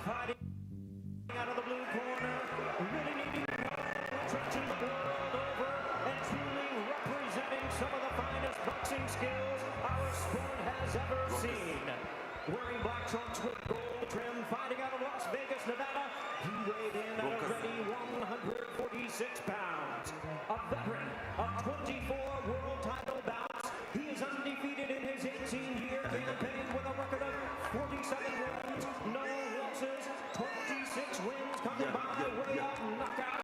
Fighting out of the blue corner, really needing trenches the world over, and truly representing some of the finest boxing skills our sport has ever seen. Wearing black trunks with gold trim, fighting out of Las Vegas, Nevada, he weighed in at a ready 146 pounds. A veteran of 24 world title bouts, he is undefeated in his 18-year campaign with a record of 47 wins, no losses, 26 wins coming by way of knockout.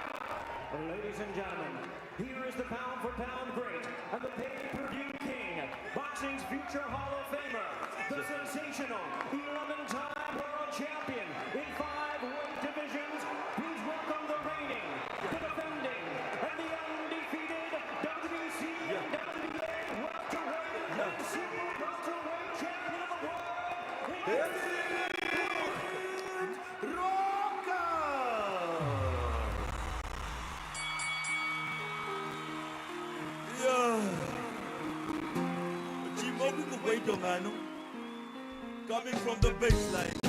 Ladies and gentlemen, here is the pound-for-pound great and the pay-per-view king, boxing's future Hall of Famer, the sensational 11-time world champion in 5 weight divisions. Please welcome the reigning, the defending, and the undefeated WBC and WBA welterweight and super welterweight champion of the world. Coming from the baseline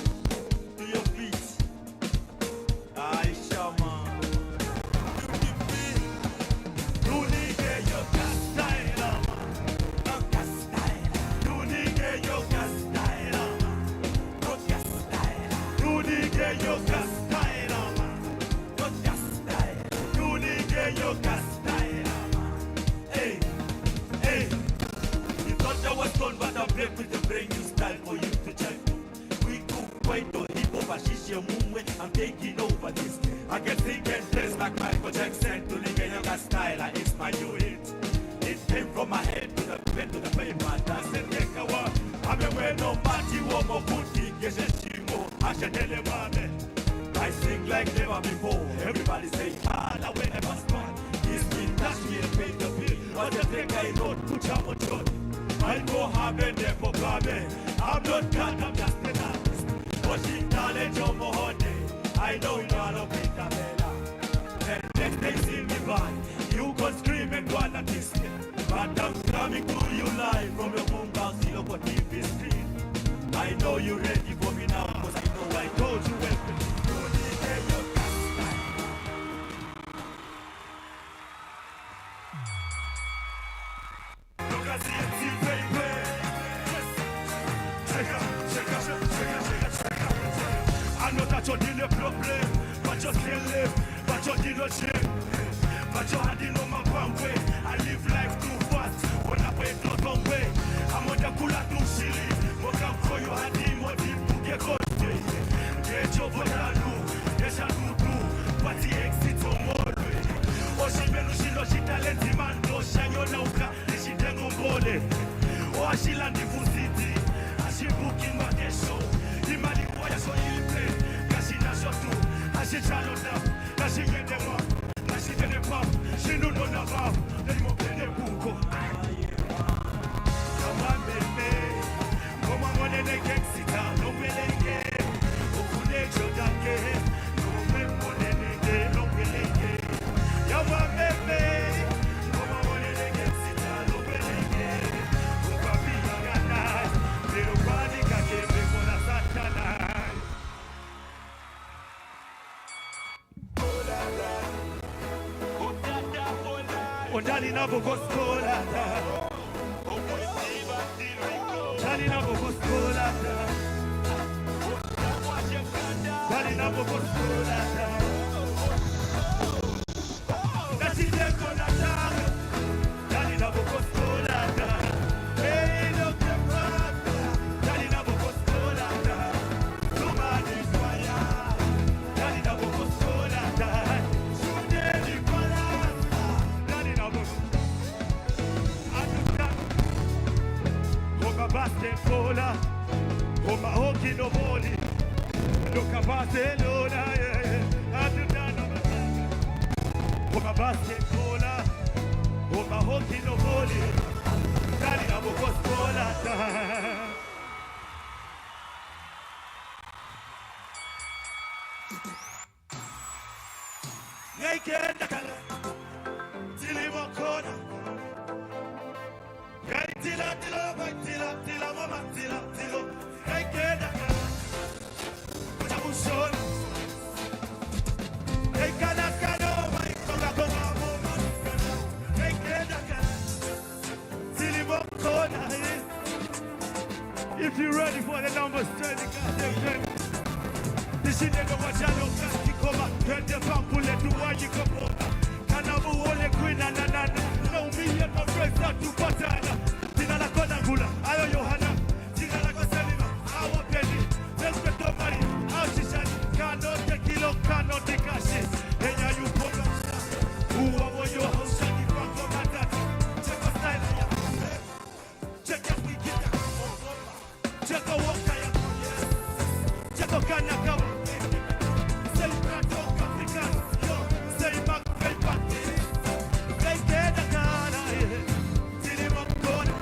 to your feet, I shaman. You feel, you need your gas style, not gas style. You need your gas style, not gas style. You need your gas style, not gas style. You need your gas style. Hey, hey. You thought I was gone, but I'm break with the brain new style for you to check. We cook quite to hip hop, Ashisha Mumwe. I'm taking over this. I can think and dress like Michael Jackson to live in your style. And it's my new hit. It came from my head to the pen to the paper. That's the Nekawa. I'm aware no matter what my booty gets a chimo. I should tell them, I sing like never before. Everybody say, ah, that way never smart. This mean dash me and pay the bill. But the thing I know, put your much on. I go have a day for Gabe. I'm not God, I'm just an artist. Watching knowledge of Mohode. I know you are a Peter Bella. And next they see me by. You can scream and go and kiss me. But I'm coming to you live from your home house, you know, what TV screen. I know you're ready for me now, because I know I told you welcome. You need your gas style. Look at CNC, baby. Check out. I know that you're in a problem, but you still live, but you're in a shame. But you're handing on my way. I live life too fast, when I wait not long way. I'm on the cooler to silly. Moka for your handy, more deep to get caught. Get your votalu, yes, I do, but the exit on more. Oshimeno she talent man, no shanyo nauka, she dengo bole. Oh, she landed for city, she booking my show. Imali waya so ilipe, kasi na shotu, she chalo down, she get them up, she get them up, she no na up, they mo play buko. Come on, baby, come on, when they get sit down, no pelenge, okune chodake, no me monene, no pelenge. Come on, baby, come on, when they get sit down, no pelenge, okapi yagana, pero kwani kakebe kona satana. Ondali na bokoskola da. Dali na bokoskola da. Dali na bokoskola da. Dali na da. Dali na bokoskola da. Hey, no kemata. Dali na bokoskola da. Tumani kwaya. Dali na bokoskola da. Sudeni kwala. Dali na bokoskola. Basketballer, come a hockey no volley. Look at Barcelona, yeah. I'm the man of the come a basketballer, come a hockey no volley. Daddy, I'm a basketballer. Naked, till him a corner. Tila, mama, tila, hey, keda, kucha mushona, hey, kana, my konga, mama, hey, keda, tili, mokona. If you're ready for the numbers, turn the goddamn thing. This is the one channel, Kaki Koma, turn the pampule to where you come over. Kanabu, ole, queen, and no, me and my friends are too patana. La Conangula, Ayo Johanna, Tigala Selima, our penny, Respeto Mari, Aushishan, Kano Tequilo, Kano Tekashi, Enya you put who are your house and you want to that. Check a style, check a weekend, check a walk, check a Kanaka, say Prato African, yo, say Mac Paper, they get a Ghana, Tilimokona.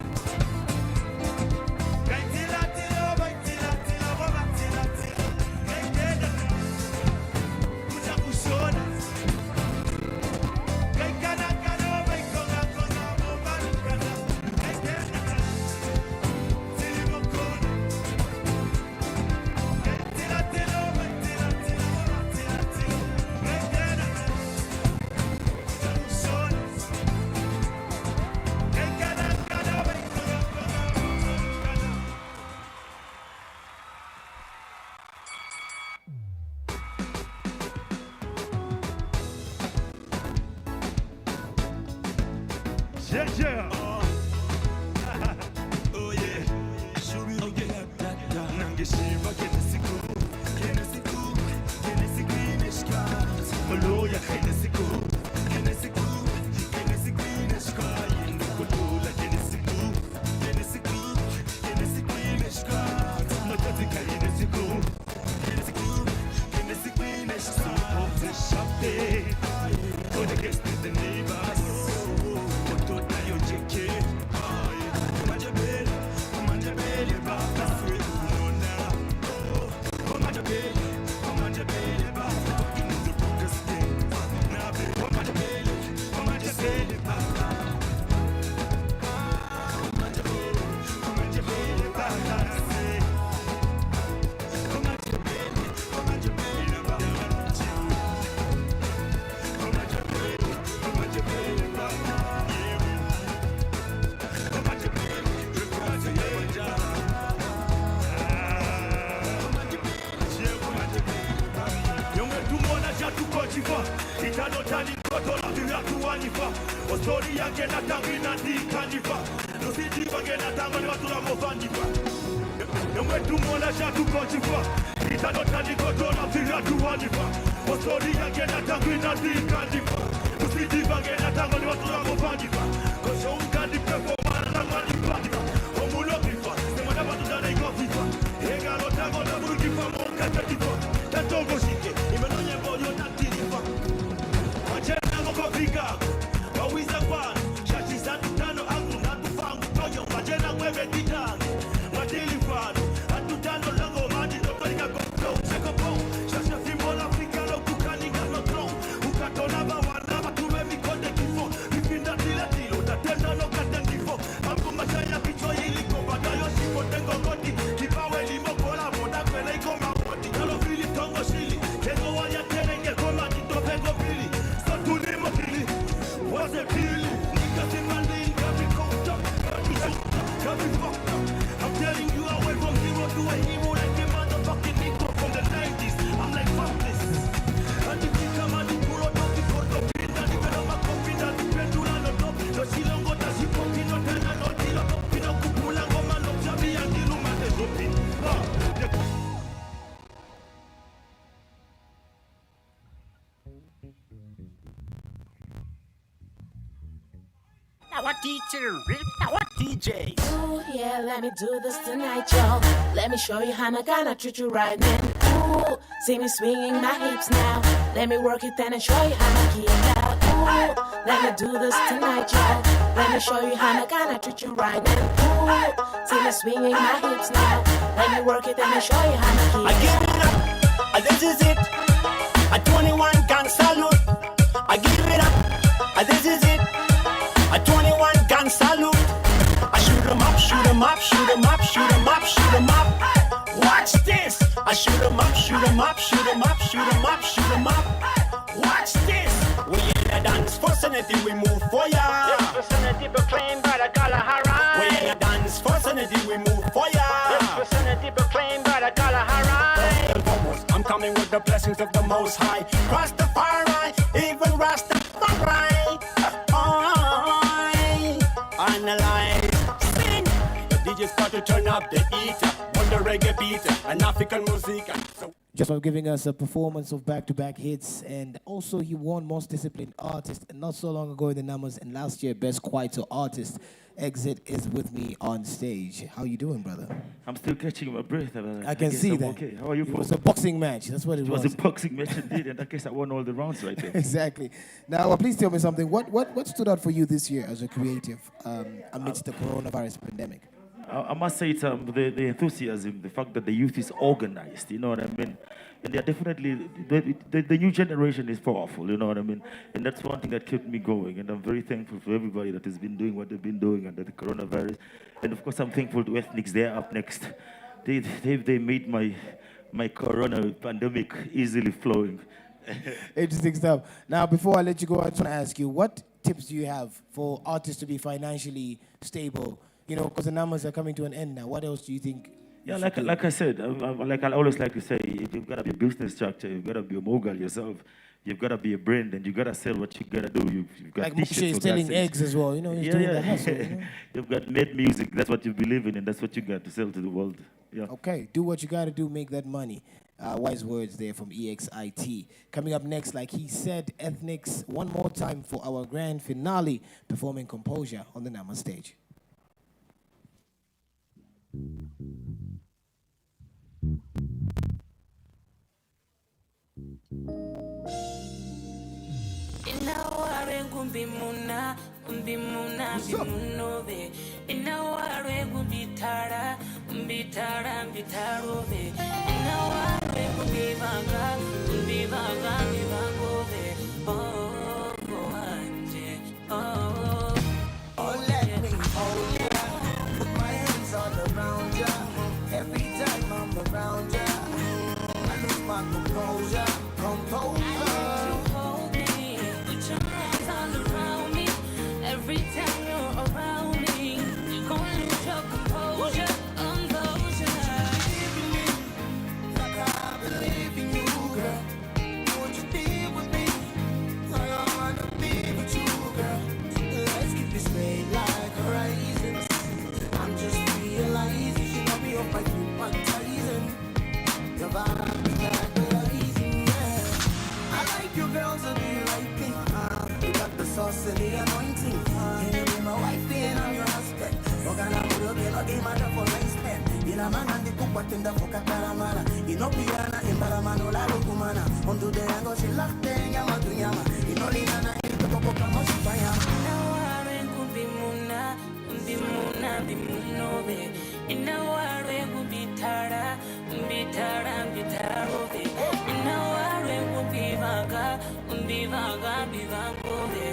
Yeah. Oh yeah. Nangishiva kenesiku. Moloya kenesiku. Ndukutula kenesiku. Matatika kenesiku. So off the shop day. Go to guest the neighbors. Jeke kandifa Ostori yange na tangi na di kandifa Nositi bange na tango ni watu la movandifa Yamwe tumola shatu kochifa Ita nota ni kotola fila tuwandifa Ostori yange na tangi na di kandifa Nositi bange na tango ni watu la movandifa Kosho unkandi pepo wana na mani pandifa Omulo kifa, semana batu dana iko fifa Hega no tango na murukifa monga katifa Tantongo shike, imenonye boyo na tirifa Majena moko fika, wawiza kwa Shachi santu tano angu na tufangu toyo Majena mwebe titangi, matili fano Atutano lango maji notorika koplo Sekopo, shasha fimbo la fika lo kukaninga no tron Ukatona ba wana tuwe mikonde kifo Vipinda tila tilo, tatenda no katengifo Ambu machaya kicho iliko Batayo shiko tengo koti Kipawe limo kola boda kwele iko mawoti Kalo fili tongo shili Kengo wanya terenge koma tito pengo pili So tulimo pili Waze pili Nika simali Kabi kota Kabi sukta Kabi fucked up I'm telling you I went from zero to a hero Like a motherfucking Nico from the 90s I'm like fuck this And if you come and you pull out of the photo Pinda di pelo ma kopinda di pendula no top No silongo ta si poki no tena no tilo Pino kupula ngoma no chabi angilu mate zopin Our teacher, our DJ. Ooh, yeah, let me do this tonight, y'all. Let me show you how I'm gonna treat you right, man. Ooh, see me swinging my hips now. Let me work it then and show you how I'm geek out. Ooh, let me do this tonight, y'all. Let me show you how I'm gonna treat you right, man. Ooh, see me swinging my hips now. Let me work it then and show you how I'm I geek give it up, this is it. A 21 gun salute. I give it up, this is it. A 21 gun salute. I shoot 'em up, shoot 'em up, shoot 'em up, shoot 'em up, shoot 'em up. Watch this. I shoot 'em up, shoot 'em up, shoot 'em up, shoot 'em up, shoot 'em up. Watch this. We in the dance vicinity, we move for ya. This vicinity proclaimed by the Kalahari. We in the dance vicinity, we move for ya. This vicinity proclaimed by the Kalahari. I'm coming with the blessings of the Most High. Rastafari, even Rastafari. Analyze, sing. The DJ's got to turn up the heater. On the reggae beat, an African music. So Just for giving us a performance of back-to-back hits, and also he won Most Disciplined Artist not so long ago in the numbers, and last year Best Kwaito Artist. Exit is with me on stage. How you doing, brother? I'm still catching my breath. I can guess see I'm that. Okay. How are you? It was a boxing match. That's what it was. It was a boxing match indeed, and I guess I won all the rounds right there. Exactly. Now, please tell me something. What stood out for you this year as a creative amidst the coronavirus pandemic? I must say it's the enthusiasm, the fact that the youth is organized, you know what I mean? And they're definitely, the new generation is powerful, you know what I mean? And that's one thing that kept me going. And I'm very thankful for everybody that has been doing what they've been doing under the coronavirus. And of course, I'm thankful to Ethnics. They're up next. They made my corona pandemic easily flowing. Interesting stuff. Now, before I let you go, I just want to ask you, what tips do you have for artists to be financially stable? You know, because the numbers are coming to an end now. What else do you think? Yeah, like I said, like I always like to say, you've got to be a business structure, you've got to be a mogul yourself, you've got to be a brand, and you've got to sell what you got to do. You've got Like Moshe is selling eggs as well, you know, he's doing the hustle. You know? You've got made music, that's what you believe in, and that's what you got to sell to the world. Yeah. Okay, do what you got to do, make that money. Wise words there from EXIT. Coming up next, like he said, Ethnics, one more time for our grand finale, performing Composure on the Nama stage. Inaware kumbimuna bimunove. Inaware kumbitara bitarove. Inaware kumbivanga bivangove. Oh, anje. Oh, Let me hold ya. Put my hands all around ya. Every time I'm around ya, I lose my composure. hold me. Put your hands all around me. Every time you're around me, you're gonna lose your composure. Like I believe in you, girl. Won't you be with me? sing. Can you be my wife and I'm your husband? Ogana muro ke no game matter for respect. Ila mangandi kupatenda foka karamana. Inopiana imbaramano la lukumana. Ondu de yango silakte nyama tu nyama. Inolina ilitoko kama shipayama. Inaware kubimuna, bimuna, bimunobe. Inaware kubitara, bitara, bitarobe. Inaware kubivaga, bivaga, bivagobe.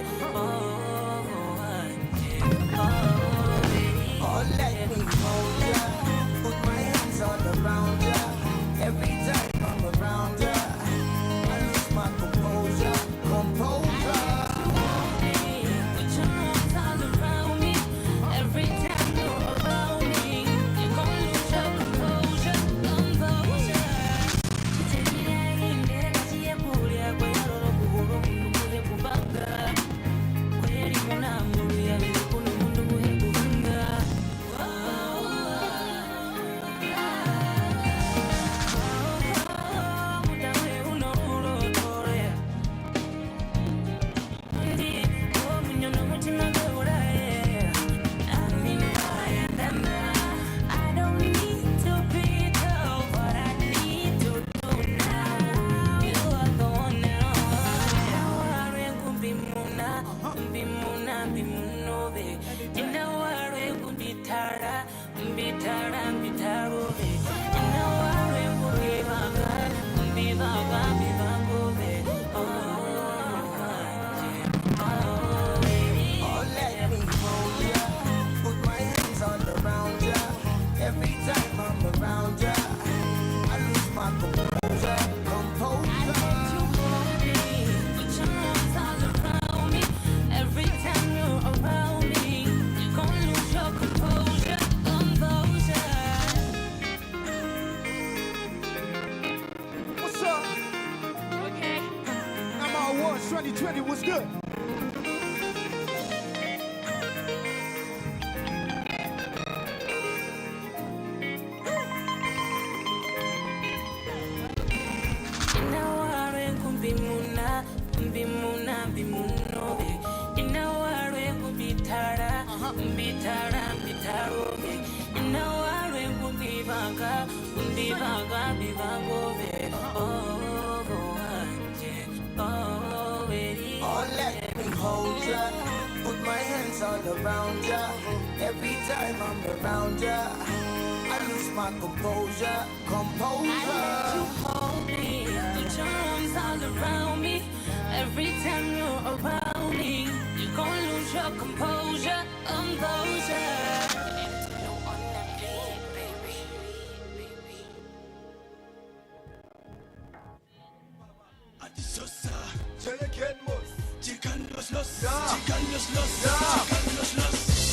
Oh, let me hold ya. Put my hands all around ya. Every time I'm around ya, I lose my composure. Composure. Put your arms all around me. Every time you're around me, you're gonna lose your composure. Composure. I don't need to be told what I need to do now. You are the one and only. Inaware kubimuna, bimuna, bimunobe. Inaware kubitara, bitara, bitarobe. Inaware kubivaga, bivaga, bivagobe. Oh, let me hold ya. Put my hands all around ya. Every time I'm around ya, I lose my composure. Composure. Put your arms all around me. Every time you're around me, you're gonna lose your composure. Composure. What's up? Okay. I'm all Awards 2020. What's good? Inaware kubimuna, bimuna, bimunobe. Inaware kubitara, bitara, bitarobe. Inaware kubivaga, bivaga, bivagobe. Oh, anje, oh, eri. Oh, let me hold ya. Put my hands all around ya. Every time I'm around ya, I lose my composure. Composure. Hold me, put your arms all around me. Every time you're around me, you're gonna lose your composure. Composure.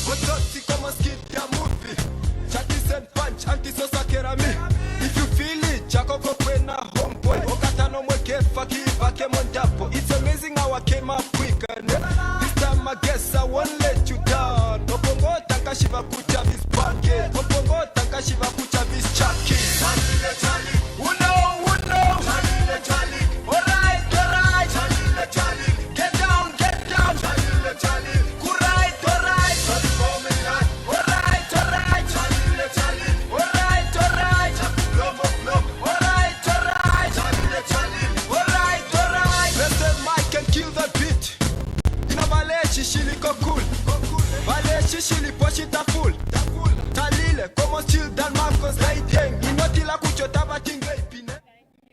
Watoto kama skit ya movie Chati and punch anti-sosa kerami If you feel it, chako kokwena homeboy Okatano mweke faki vake mondapo It's amazing how I came up quick and this time I guess I won't let you down Opongo takashiva kucha this bucket Opongo takashiva kucha this chucky Chali chali, uno Chali chali, alright Chali, get down Chali, alright Chali for me alright Chali, alright Love, alright Chali, alright Press the mic and kill the beat Ina vale shishili ko cool Vale shishili poshita full Talile, como still Dan Marcos Laiteng Inotila kuchota batingle ipine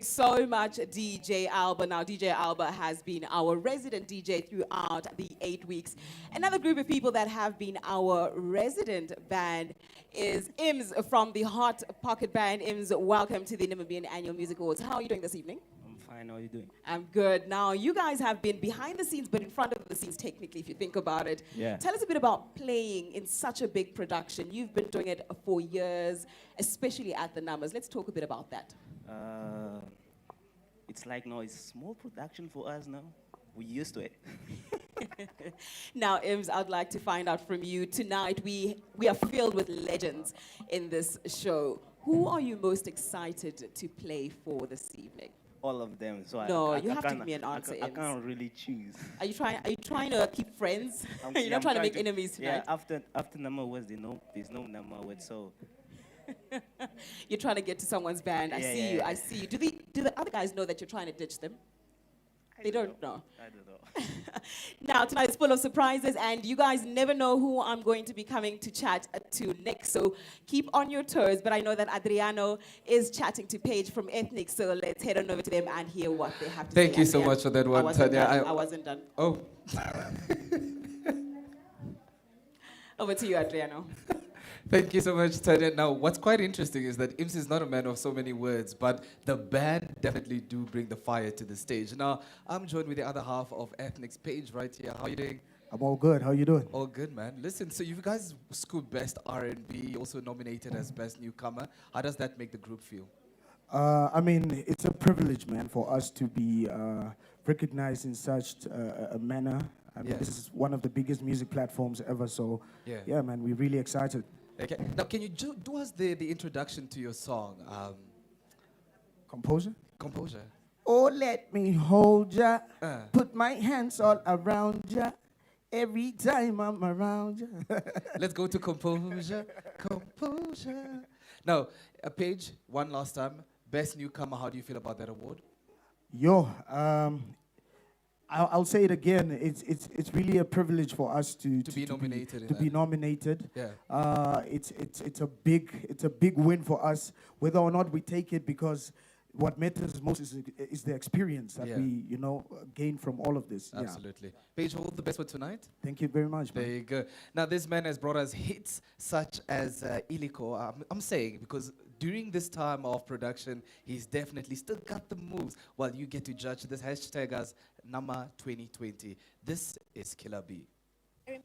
So much, DJ Alba. Now, DJ Alba has been our resident DJ throughout the 8 weeks. Another group of people that have been our resident band is IMS from the Hot Pocket Band. IMS, welcome to the Namibian Annual Music Awards. How are you doing this evening? I'm fine, how are you doing? I'm good. Now, you guys have been behind the scenes, but in front of the scenes, technically, if you think about it. Yeah. Tell us a bit about playing in such a big production. You've been doing it for years, especially at the Numbers. Let's talk a bit about that. It's like now it's small production for us now. We're used to it. Now, Ims, I'd like to find out from you. Tonight, we are filled with legends in this show. Who are you most excited to play for this evening? all of them. So No, I you have to can't- give me an answer, I Ems. can't really choose. Are you trying to keep friends? You're I'm not trying to make to- enemies tonight. Yeah, after number was there's no number with, so You're trying to get to someone's band. I Yeah, see yeah, you. yeah. I see you. Do the other guys know that you're trying to ditch them? They don't know. I don't know. Now, tonight is full of surprises, and you guys never know who I'm going to be coming to chat to next. So keep on your toes. But I know that Adriano is chatting to Paige from Ethnic, so let's head on over to them and hear what they have to say. Thank you so Adrian. much for that I one, wasn't Tanya. done. I wasn't done. Oh. Over to you, Adriano. Thank you so much, Tanya. Now, what's quite interesting is that Ims is not a man of so many words, but the band definitely do bring the fire to the stage. Now, I'm joined with the other half of Ethnic's Page right here. How are you doing? I'm all good. How you doing? All good, man. Listen, so you guys scooped Best R&B, also nominated as Best Newcomer. How does that make the group feel? I mean, it's a privilege, man, for us to be recognized in such a manner. I mean, Yeah. this is one of the biggest music platforms ever. So, Yeah. yeah, man, we're really excited. Okay. Now, can you do us the introduction to your song? Composure? Composure. Oh, let me hold ya. Uh. Put my hands all around ya. Every time I'm around ya. Let's go to composure. Composure. Now, Paige, one last time. Best Newcomer, how do you feel about that award? Yo, I'll say it again. It's really a privilege for us to be nominated in To be that. nominated. Yeah. It's a big win for us, whether or not we take it, because what matters most is the experience that Yeah. we gain from all of this. Yeah. Absolutely. Paige, all the best for tonight. Thank you very much. There Man. you go. Now, this man has brought us hits such as Iliko. I'm saying because during this time of production, he's definitely still got the moves. While you get to judge this hashtag as Nama 2020. This is Killer B. Take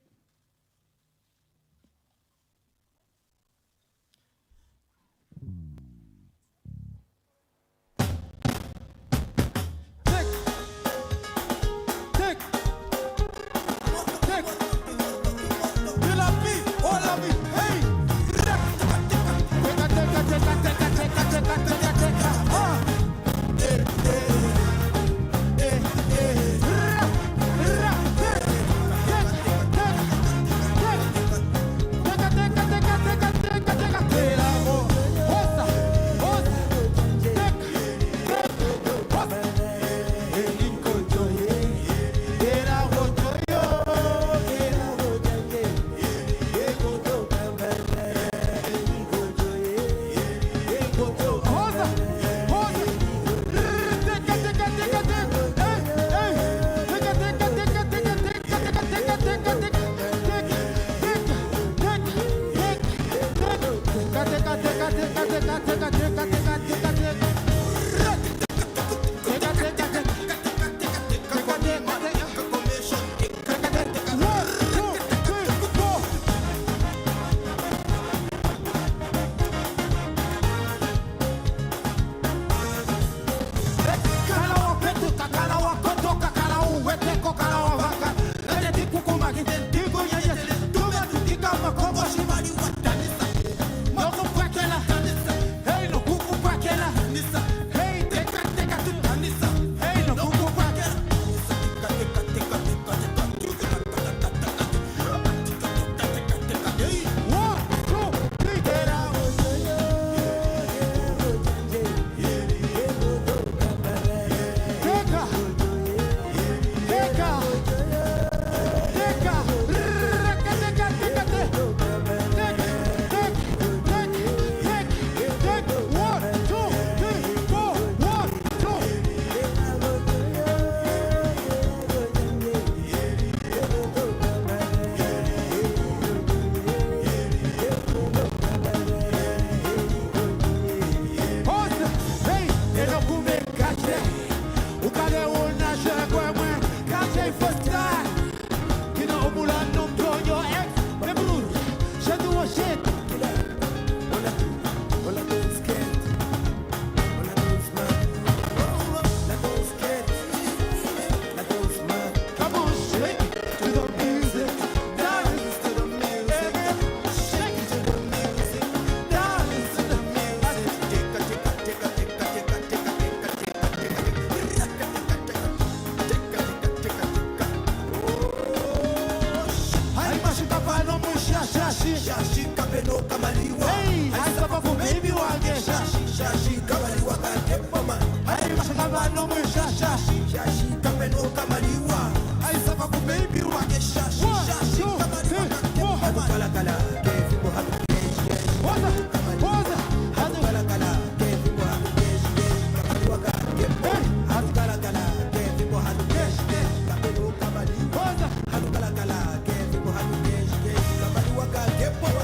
shashi kapeno kamaliwa aisapa ku baby wange shashi kamaliwa kake mama ai mashakabano mwe shashi kapeno kamaliwa aisapa ku baby wange shashi kamaliwa kake mama kala kala ke fiko hatu waza hatu kala kala ke fiko hatu kamaliwa kake hatu kala kala ke fiko hatu kapeno kamaliwa hatu kala kala ke fiko hatu kamaliwa kake mama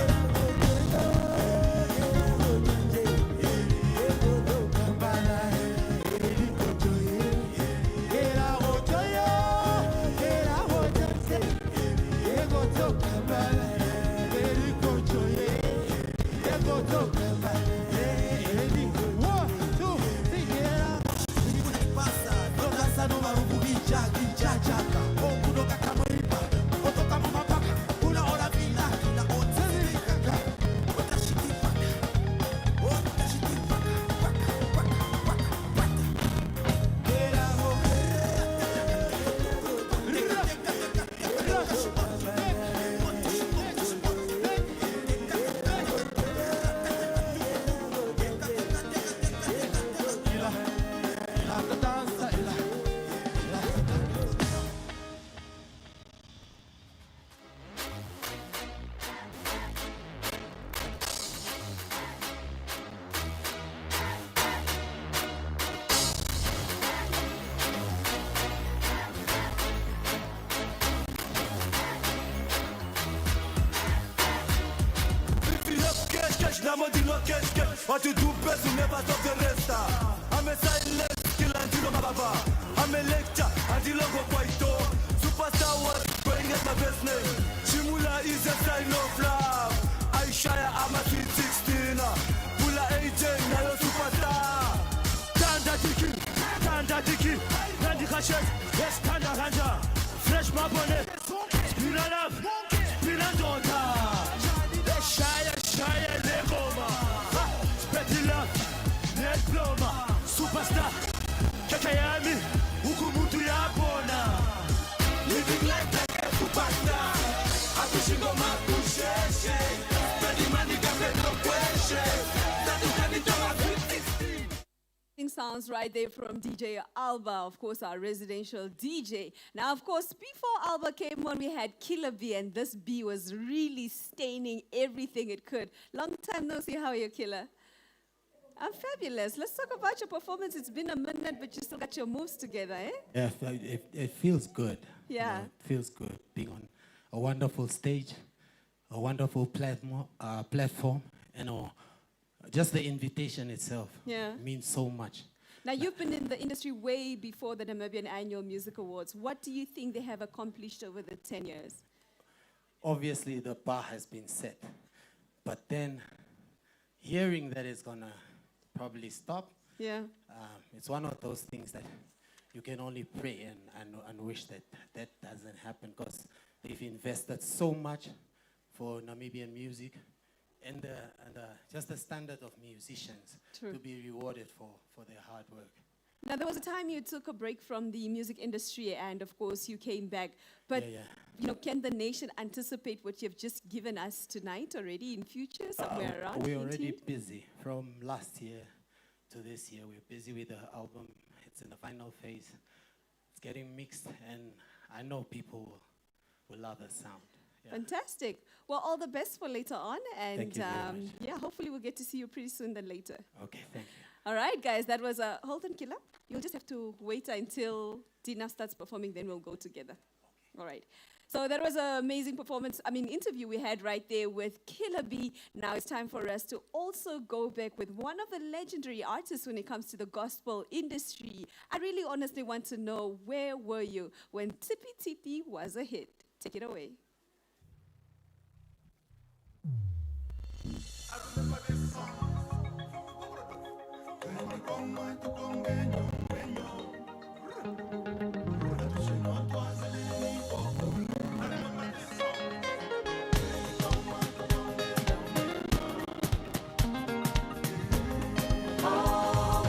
What you do best, you never stop the rest. I'm a silent kill until I'm baba. I'm a lecture until I go quite. Superstar was going at my best name. Shimula is a sign of love. I shy, I'm a 316. Pula 18, now you're superstar. Tanda Diki, Randy Kashet, yes, Tanda Hanja. Fresh Mabone, Spin up, Spin and Donta. Shire, Legoma. Diploma, superstar, Kakayami, Ukumutu Yabona. Living life like a superstar. I wish you go my push, Ready money, can no question. Sounds right there from DJ Alba, of course, our residential DJ. Now, of course, before Alba came on, we had Killer B, and this B was really staining everything it could. Long time no see. How are you, Killer? I'm fabulous. Let's talk about your performance. It's been a minute, but you still got your moves together, eh? Yeah, it feels good. Yeah. It feels good being on a wonderful stage, a wonderful platform, just the invitation itself means so much. Now, you've been in the industry way before the Namibian Annual Music Awards. What do you think they have accomplished over the 10 years? Obviously, the bar has been set. But then, hearing that it's going to probably stop, it's one of those things that you can only pray and wish that that doesn't happen, because they've invested so much for Namibian music and just the standard of musicians to be rewarded for their hard work. Now, there was a time you took a break from the music industry, and of course, you came back. But, can the nation anticipate what you've just given us tonight already in future, somewhere around? We're already busy. From last year to this year, we're busy with the album. It's in the final phase. It's getting mixed, and I know people will love the sound. Yeah. Fantastic. Well, all the best for later on. And thank you very much. Hopefully we'll get to see you pretty soon than later. Okay, thank you. All right, guys, that was a Hold on, Killer. You'll just have to wait until Dina starts performing, then we'll go together. All right. So that was an amazing interview we had right there with Killer B. Now it's time for us to also go back with one of the legendary artists when it comes to the gospel industry. I really honestly want to know, where were you when Tippy Tippy was a hit? Take it away. I remember this song. Oh,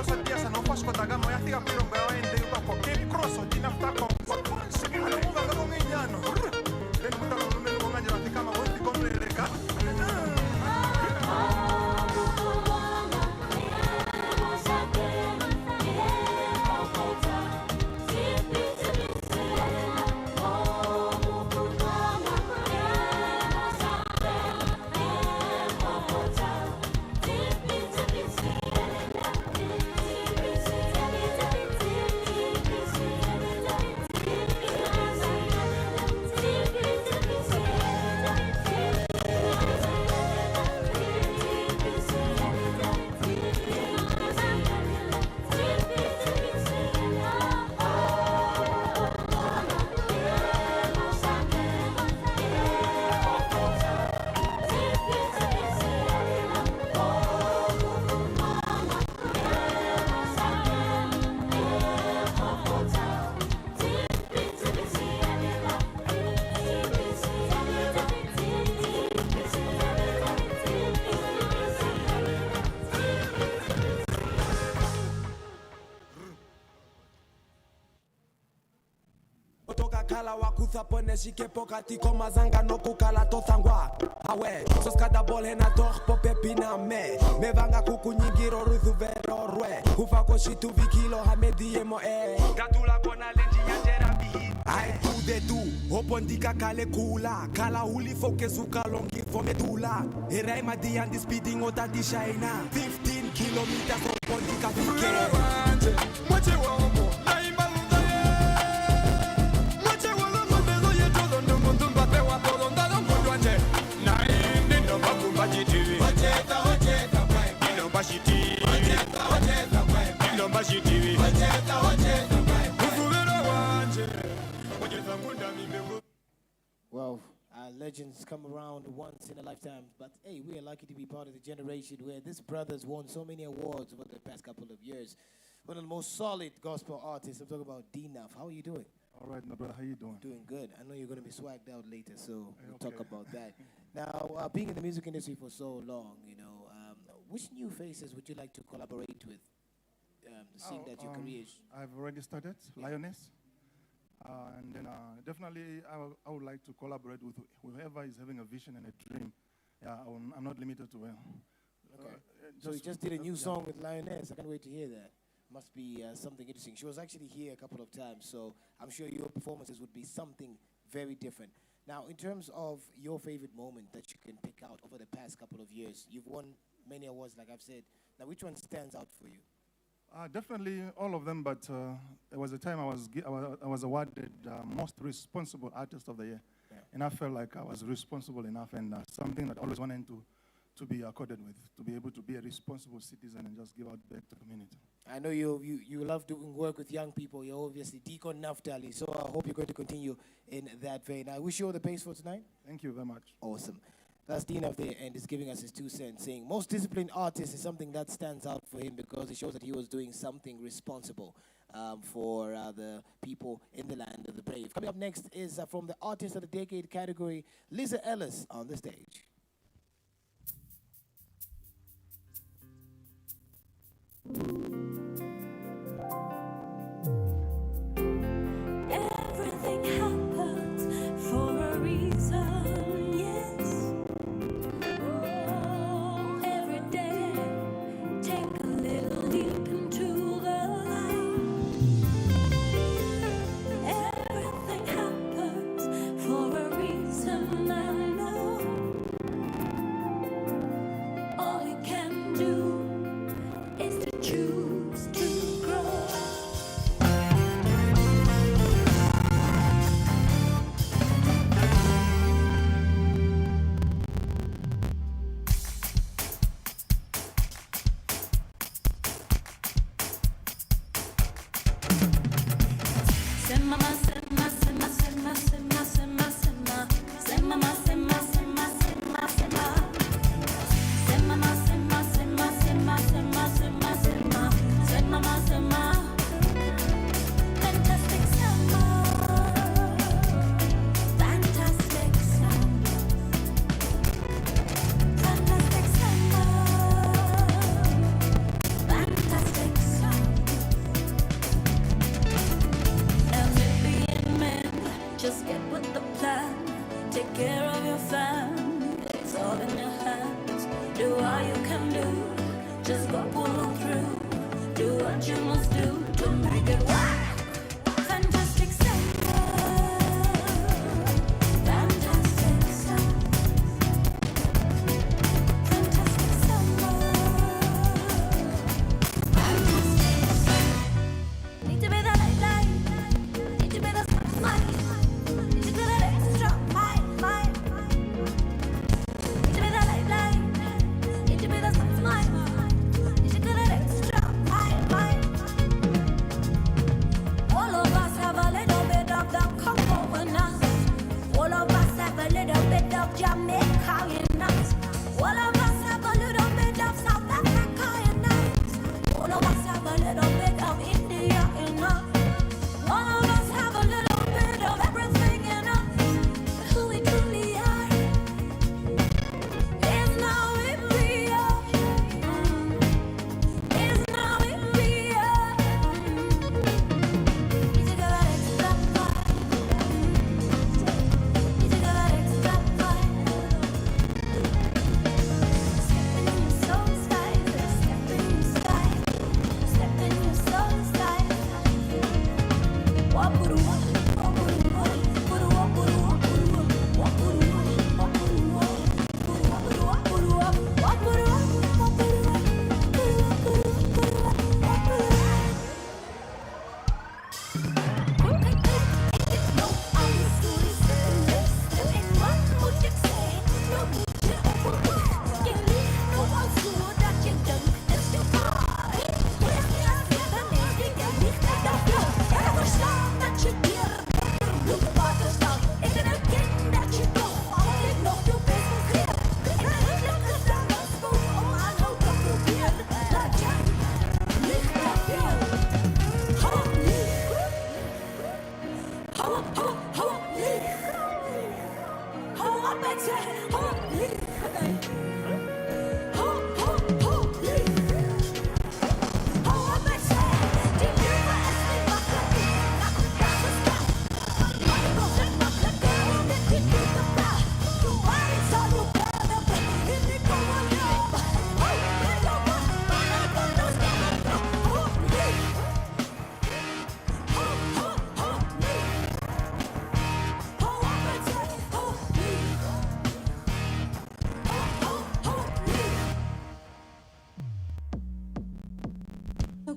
lo so dia no fasco da gamo ya tiga pilongo ya ende yuka po ke crosso di nafta ko alo muga ga kongi nyano den mutalo no melo nganja tika ma wosti konre reka kala wakutha pone shike pokati koma zanga no kukala tothangwa awe soskada bole na doch popepi na me vanga kukunyingiro ruzuvero rwe kufa ko shitu vikilo hamediemo gatula kona lenji yajera bi ai tu de tu opondika kale kala uli fokezuka longi fomedula erai madi and speeding ota di shaina 15 kilometers opondika fike moche womo Well, legends come around once in a lifetime, but hey, we are lucky to be part of the generation where this brother's won so many awards over the past couple of years. One of the most solid gospel artists. I'm talking about D-Nuff. How are you doing? All right, my brother, how you doing? Doing good. I know you're going to be swagged out later, so we'll talk about that. Now, being in the music industry for so long, which new faces would you like to collaborate with, seeing that your career is... I've already started, Lioness. And then definitely I would like to collaborate with whoever is having a vision and a dream. Yeah, I'm not limited to well. Okay. So you just did a new song with Lioness. I can't wait to hear that. Must be something interesting. She was actually here a couple of times, so I'm sure your performances would be something very different. Now, in terms of your favorite moment that you can pick out over the past couple of years, you've won many awards, like I've said. Now, which one stands out for you? Definitely all of them, but there was a time I was awarded Most Responsible Artist of the Year. Yeah. And I felt like I was responsible enough, and something that I always wanted to be accorded with, to be able to be a responsible citizen and just give out back to the community. I know you love doing work with young people. You're obviously Deacon Naftali, so I hope you're going to continue in that vein. I wish you all the best for tonight. Thank you very much. Awesome. That's Dean of there, and he's giving us his 2 cents, saying most disciplined artist is something that stands out for him because it shows that he was doing something responsible for the people in the land of the brave. Coming up next is from the Artist of the Decade category, Lisa Ellis on the stage. Everything happens for a reason, yes. Oh, every day, take a little leap into the light. Everything happens for a reason, I know. Just go pull through. Do what you must do to make it work. Fantastic summer. Fantastic summer. Fantastic summer. Fantastic summer. Need to be the light. Need to be the smile. Need to be that extra mile. Need to be the light. Need to be the smile. Need to be that extra mile. All of us have a little bit of the Congo in us. All of us have a little bit of Jamaica in us. All of us have a little bit of South Africa in us. All of us have a little bit of India in us. All of us have a little bit of everything in us. But who we truly are is now in Rio. Is now in Rio. Need to go that extra mile. Need to go that extra mile. Stepping in your soul style. Stepping in your style. Stepping in your soul style.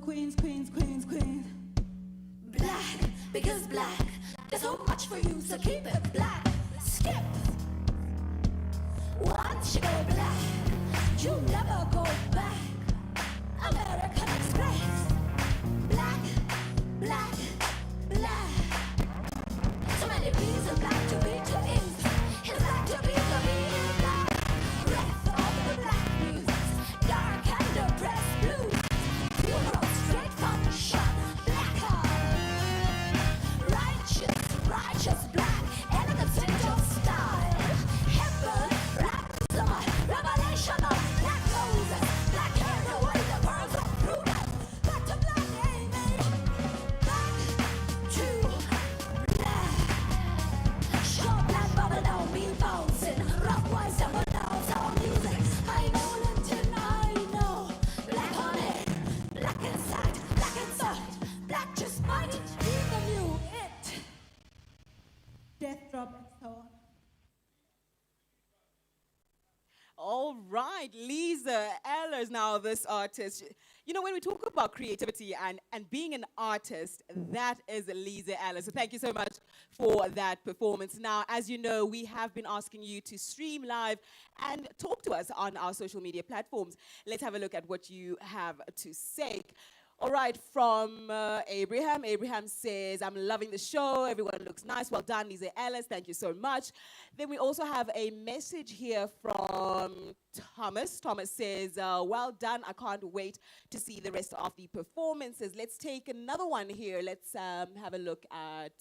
Queens, queens, queens, queens. Black, because black. There's so much for you, so keep it black. Skip. Once you go black, you never go back. American Express. Black, black, black. So many reasons black to be to is. It's black to be to be is black. Breath of the black music. Dark and depressed blues. Funeral straight from the shot. Black heart. Righteous, righteous black. Elegant sense of style. Heaven, rapsum, revelation of black roses. Black hair, the way the pearls of prudence. Back to black, amen. Back to black. Show black bubble down, me bouncing. Rock wise, double down, sound music. I know Lenten, I know. Black honey, black inside, black inside. Black just might be the new it. Death drop and so on. All right, Lisa Ellers, now this artist. You know, when we talk about creativity and being an artist, that is Lisa Ellers. So thank you so much for that performance. Now, as you know, we have been asking you to stream live and talk to us on our social media platforms. Let's have a look at what you have to say. All right, from Abraham. Abraham says, I'm loving the show. Everyone looks nice. Well done, Lisa Ellis. Thank you so much. Then we also have a message here from Thomas. Thomas says, well done. I can't wait to see the rest of the performances. Let's take another one here. Let's have a look at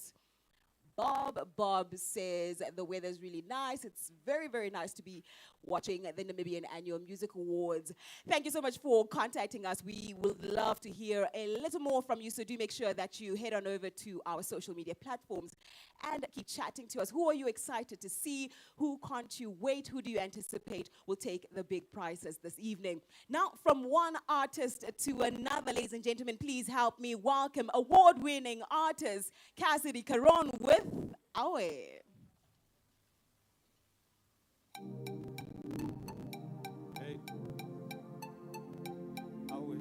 Bob. Bob says the weather's really nice. It's very, very nice to be watching the Namibian Annual Music Awards. Thank you so much for contacting us. We would love to hear a little more from you, so do make sure that you head on over to our social media platforms and keep chatting to us. Who are you excited to see? Who can't you wait? Who do you anticipate will take the big prizes this evening? Now, from one artist to another, ladies and gentlemen, please help me welcome award-winning artist Cassidy Caron with Awe. Hey. Awe.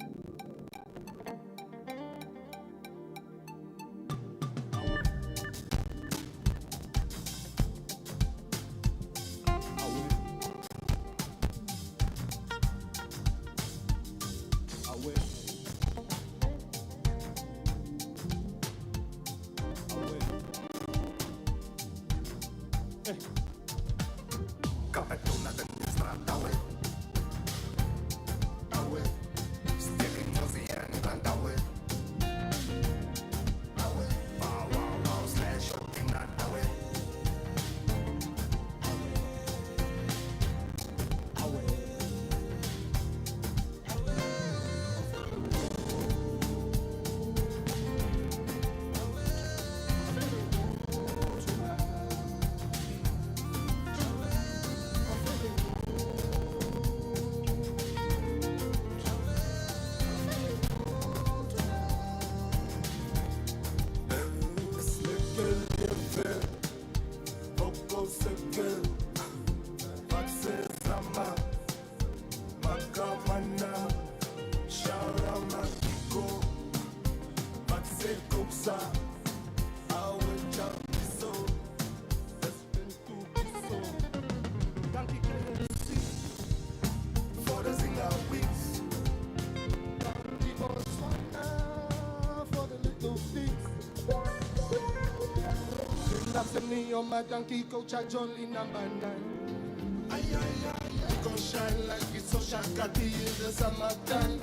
Your madam Kiko Chajoli number 9. Ay, ay, ay, go shine like it's so shakati in the summertime.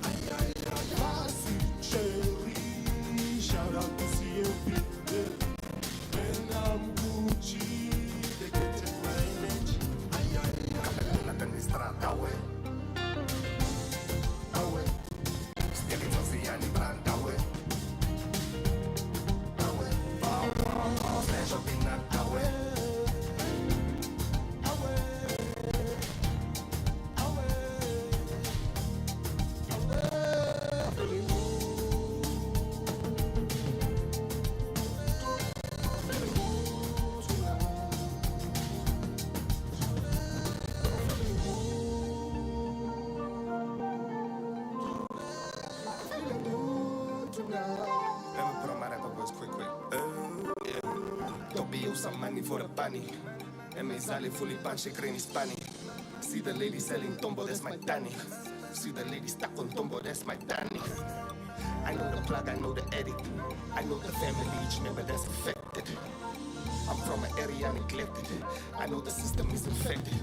Ay, ay, ay, Classy Cherry, shout out to CMP. When I'm Gucci, they get it mileage. Ay, ay, ay, Capella de Strata, away. Away. Still Josiani Brand, away. Some money for the bunny. And me zali fully punch, she creamy spanny. See the lady selling tombo, that's my Danny. See the lady stuck on tombo, that's my Danny. I know the plug, I know the edit. I know the family, each member that's affected. I'm from an area neglected. I know the system is infected.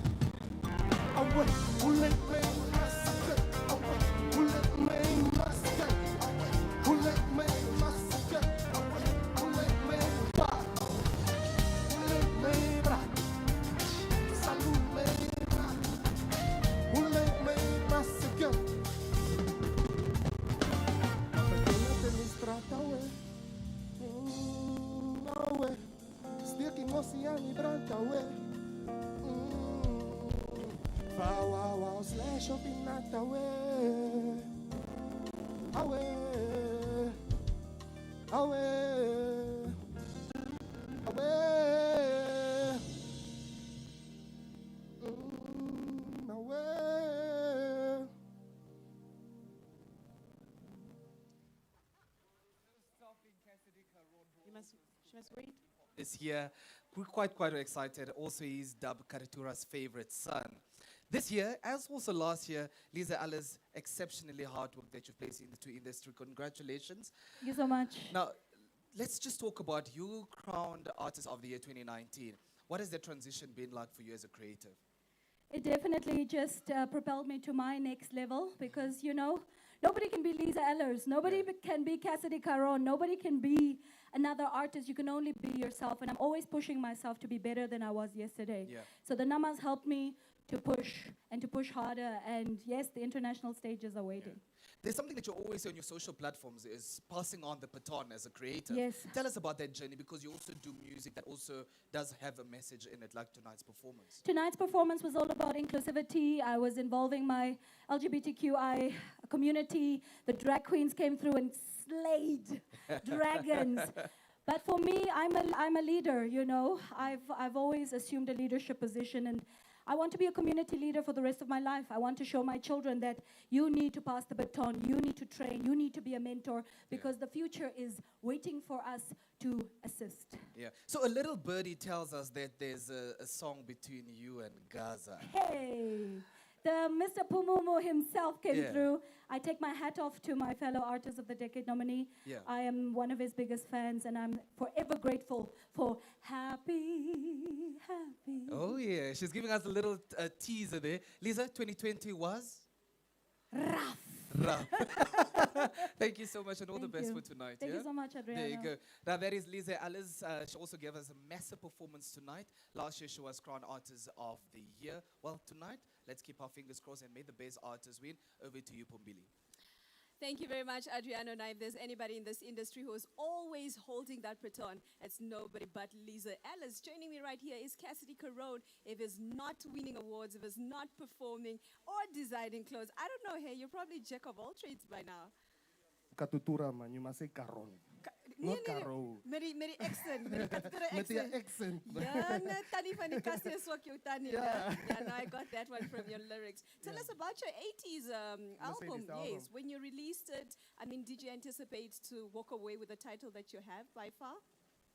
Away, who let me massacre? Away, who let me massacre? Away, who let me massacre? Away, who let me bar? Who let me bra? Salute me bra. Who let me massacre? Perdónate mis trata, away. Away. Sticky mossy and branta, away. Wow, wow, slash up in that away. Away. Away. Away. Away. She must wait. Is here. We're quite excited. Also, he's dubbed Karitura's favorite son. This year, as also last year, Lisa Alla's exceptionally hard work that you've placed into industry. Congratulations. Thank you so much. Now, let's just talk about you crowned Artist of the Year 2019. What has the transition been like for you as a creative? It definitely just propelled me to my next level because, you know, Nobody can be Lisa Ellers. Nobody can be Cassidy Caron. Nobody can be another artist. You can only be yourself. And I'm always pushing myself to be better than I was yesterday. Yeah. So the numbers helped me to push and to push harder. And yes, the international stages are waiting. There's something that you always say on your social platforms is passing on the baton as a creative. Yes. Tell us about that journey, because you also do music that also does have a message in it, like tonight's performance. Tonight's performance was all about inclusivity. I was involving my LGBTQI community. The drag queens came through and slayed dragons. But for me, I'm a leader, you know. I've always assumed a leadership position, and I want to be a community leader for the rest of my life. I want to show my children that you need to pass the baton, you need to train, you need to be a mentor, because the future is waiting for us to assist. Yeah. So a little birdie tells us that there's a song between you and Gaza. Hey, the Mr. Pumumu himself came through. I take my hat off to my fellow Artist of the Decade nominee. Yeah. I am one of his biggest fans, and I'm forever grateful for Happy, Happy. Oh yeah, she's giving us a little teaser there. Lisa, 2020 was? Rough. Thank you so much, and all the Thank best you. for tonight. Thank you so much, Adriana. There you go. Now that is Lisa Alice. She also gave us a massive performance tonight. Last year she was crowned Artist of the Year. Well, tonight, let's keep our fingers crossed and may the best artist win. Over to you, Pombili. Thank you very much, Adriano. Now, if there's anybody in this industry who is always holding that baton, it's nobody but Lisa Ellis. Joining me right here is Cassidy Caron. If he's not winning awards, if he's not performing or designing clothes, I don't know, hey, you're probably jack of all trades by now. Katutura man, you must say Caron. Not Caro. Meri accent, meri Katutura Met die accent. accent. Ja, nee, Tannie van die Kassie is ook jou Tannie. Yeah. Yeah, no, I got that one from your lyrics. Tell us about your 80s album. album. Yes, when you released it, I mean, did you anticipate to walk away with the title that you have by far?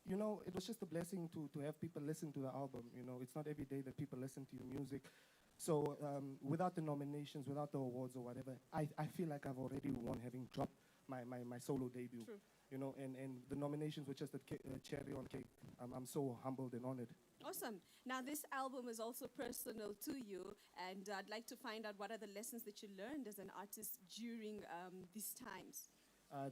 You know, it was just a blessing to have people listen to the album. You know, it's not every day that people listen to your music. So without the nominations, without the awards or whatever, I feel like I've already won, having dropped my solo debut. True. You know, and the nominations were just a cherry on cake. I'm so humbled and honored. Awesome. Now, this album is also personal to you, and I'd like to find out what are the lessons that you learned as an artist during these times.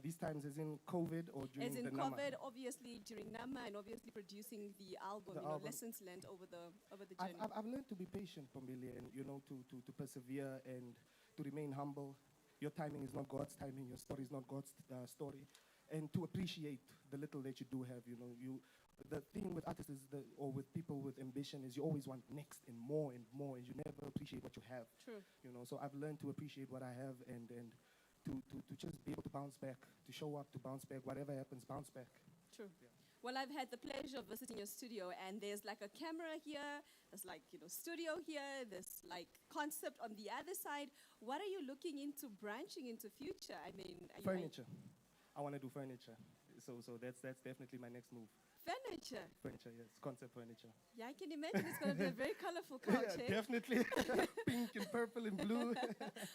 These times as in COVID or during As in the COVID, Nama? obviously during Nama, and obviously producing the album. The you know, album. lessons learned over the journey. I've learned to be patient, Pombili, and you know, to persevere and to remain humble. Your timing is not God's timing. Your story is not God's story. And to appreciate the little that you do have. You know, the thing with artists is or with people with ambition is you always want next and more, and you never appreciate what you have. True. You know, so I've learned to appreciate what I have and to just be able to bounce back, to show up, to bounce back. Whatever happens, bounce back. True. Well, I've had the pleasure of visiting your studio, and there's like a camera here, there's like, you know, studio here, there's like concept on the other side. What are you looking into branching into future? I mean, are you- Furniture. I want to do furniture. So that's definitely my next move. Furniture. Furniture, yes. Concept furniture. Yeah, I can imagine it's going to be a very colorful couch, Yeah, eh? definitely. Pink and purple and blue.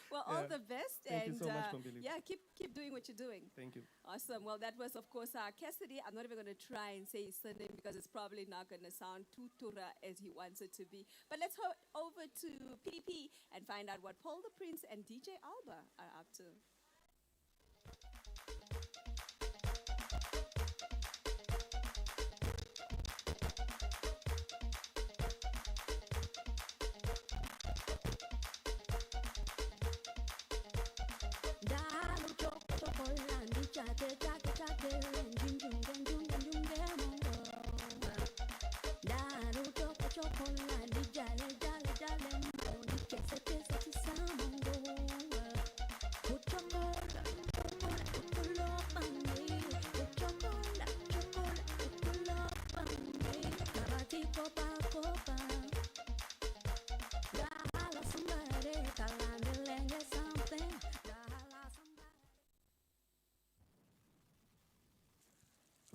Well, all the best. Thank and you so much, Pombili. yeah, keep doing what you're doing. Thank you. Awesome. Well, that was, of course, Cassidy. I'm not even going to try and say his surname because it's probably not going to sound too tura as he wants it to be. But let's head over to PP and find out what Paul the Prince and DJ Alba are up to.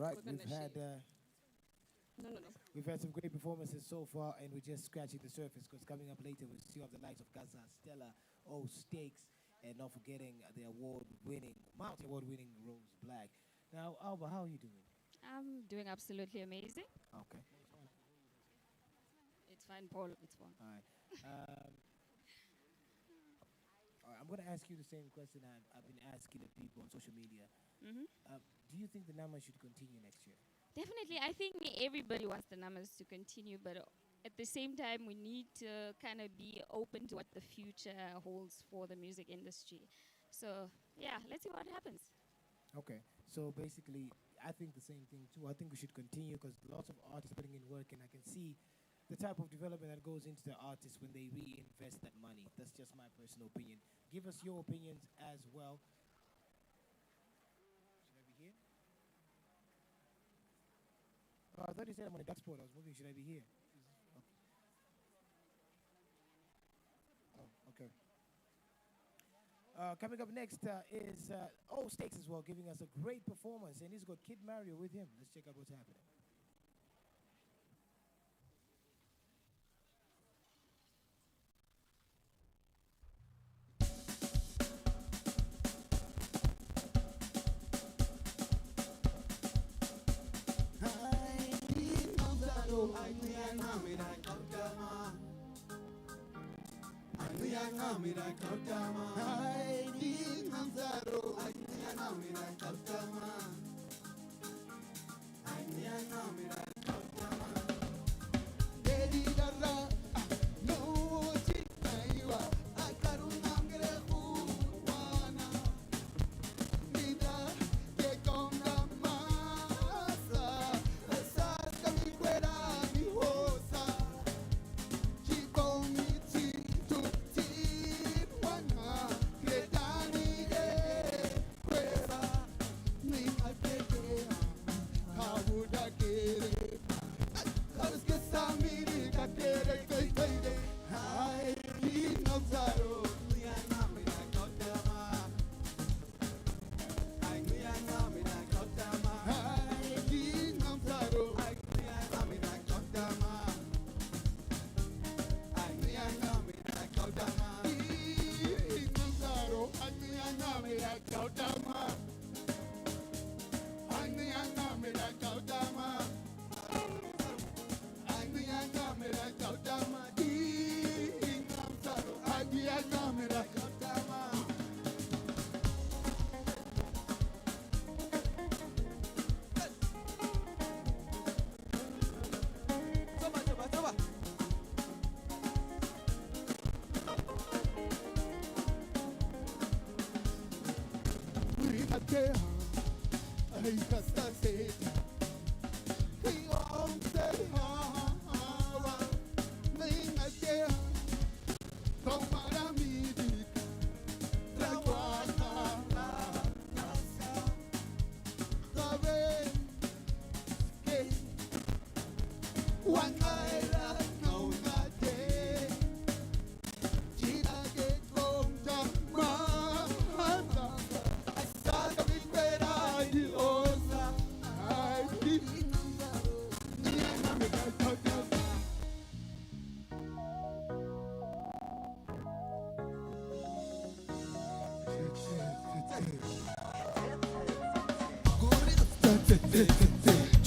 Right, We're gonna we've had No. we've had some great performances so far, and we're just scratching the surface. Because coming up later, we'll see of the likes of Gaza, Stella, O Stakes, and not forgetting the multi-award-winning Rose Black. Now, Alba, how are you doing? I'm doing absolutely amazing. Okay. It's fine, Paul. It's fine. All right. All right, I'm going to ask you the same question I've been asking the people on social media. Mhm. Do you think the numbers should continue next year? Definitely, I think everybody wants the numbers to continue, but at the same time, we need to kind of be open to what the future holds for the music industry. So, yeah, let's see what happens. Okay, so basically, I think the same thing too. I think we should continue because lots of artists putting in work, and I can see the type of development that goes into the artists when they reinvest that money. That's just my personal opinion. Give us your opinions as well. Should I be here? I thought you said I'm on a dark spot. I was wondering, should I be here? Oh, okay. Coming up next is Stakes as well, giving us a great performance, and he's got Kid Mario with him. Let's check out what's happening.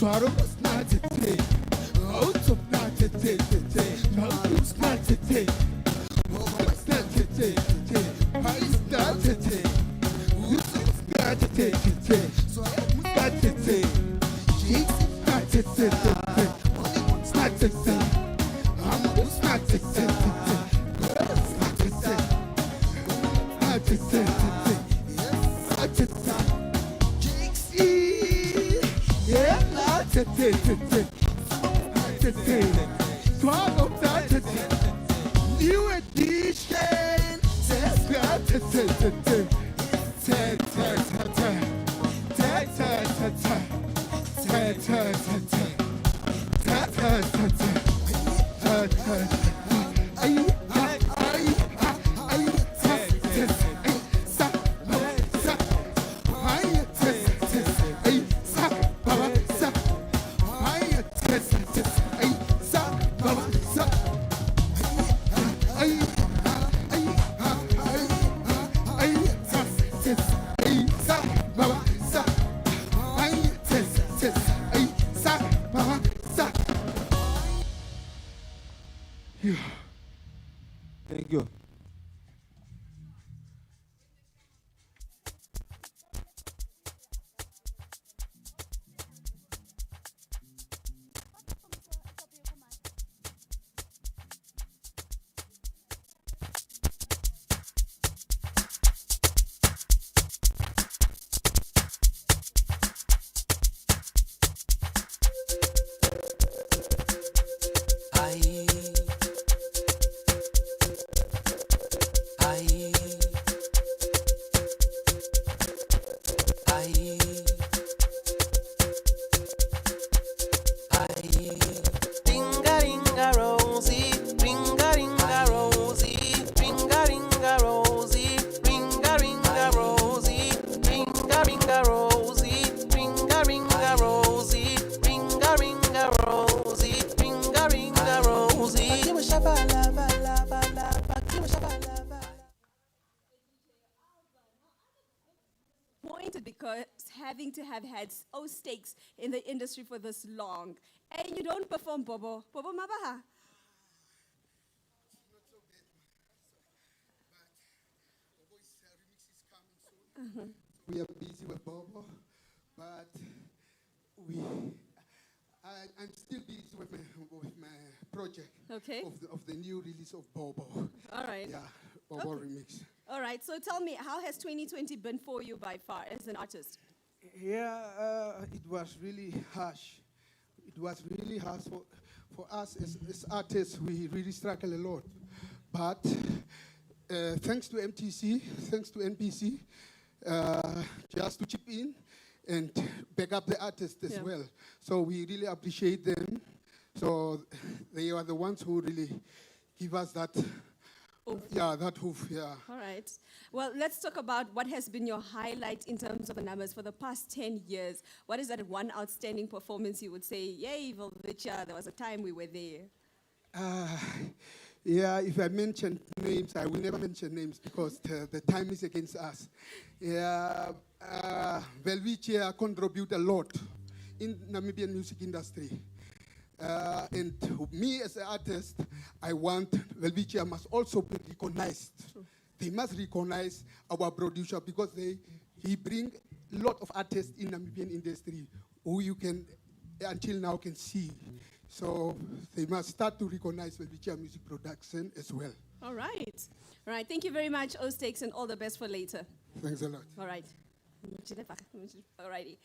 Charo not to take, out of not to take, Malu's not to take, what's not to take, I's not to take, Usu's not to take, so I'm not to take, Jake's not to take, Hollywood's not to take, Amadou's not to take, Girl's not to take, not to take, not to take, Jake's yeah, not to take, new edition, says not to Thank you. disappointed because having to have had so stakes in the industry for this long, and you don't perform Bobo. Bobo Mabaha. We are busy with Bobo, but I'm still busy with my project. Okay. Of the new release of Bobo. All right. Yeah, Bobo Okay. remix. All right, so tell me, how has 2020 been for you by far as an artist? Yeah, it was really harsh. It was really harsh for us as artists. We really struggle a lot. But thanks to MTC, thanks to NPC, just to chip in and back up the artists as well. So we really appreciate them. So they are the ones who really give us that. Yeah, that hoof, yeah. All right. Well, let's talk about what has been your highlight in terms of the numbers for the past 10 years. What is that one outstanding performance you would say, yay, Velvicha, there was a time we were there? Yeah, if I mention names, I will never mention names because the time is against us. Yeah, Velvicha contribute a lot in Namibian music industry. And me as an artist, I want Velvicha must also be recognized. They must recognize our producer because he bring a lot of artists in Namibian industry who you can, until now, can see. So they must start to recognize Velvicha music production as well. All right. All right, thank you very much, O-Stakes, and all the best for later. Thanks a lot. All right. All righty.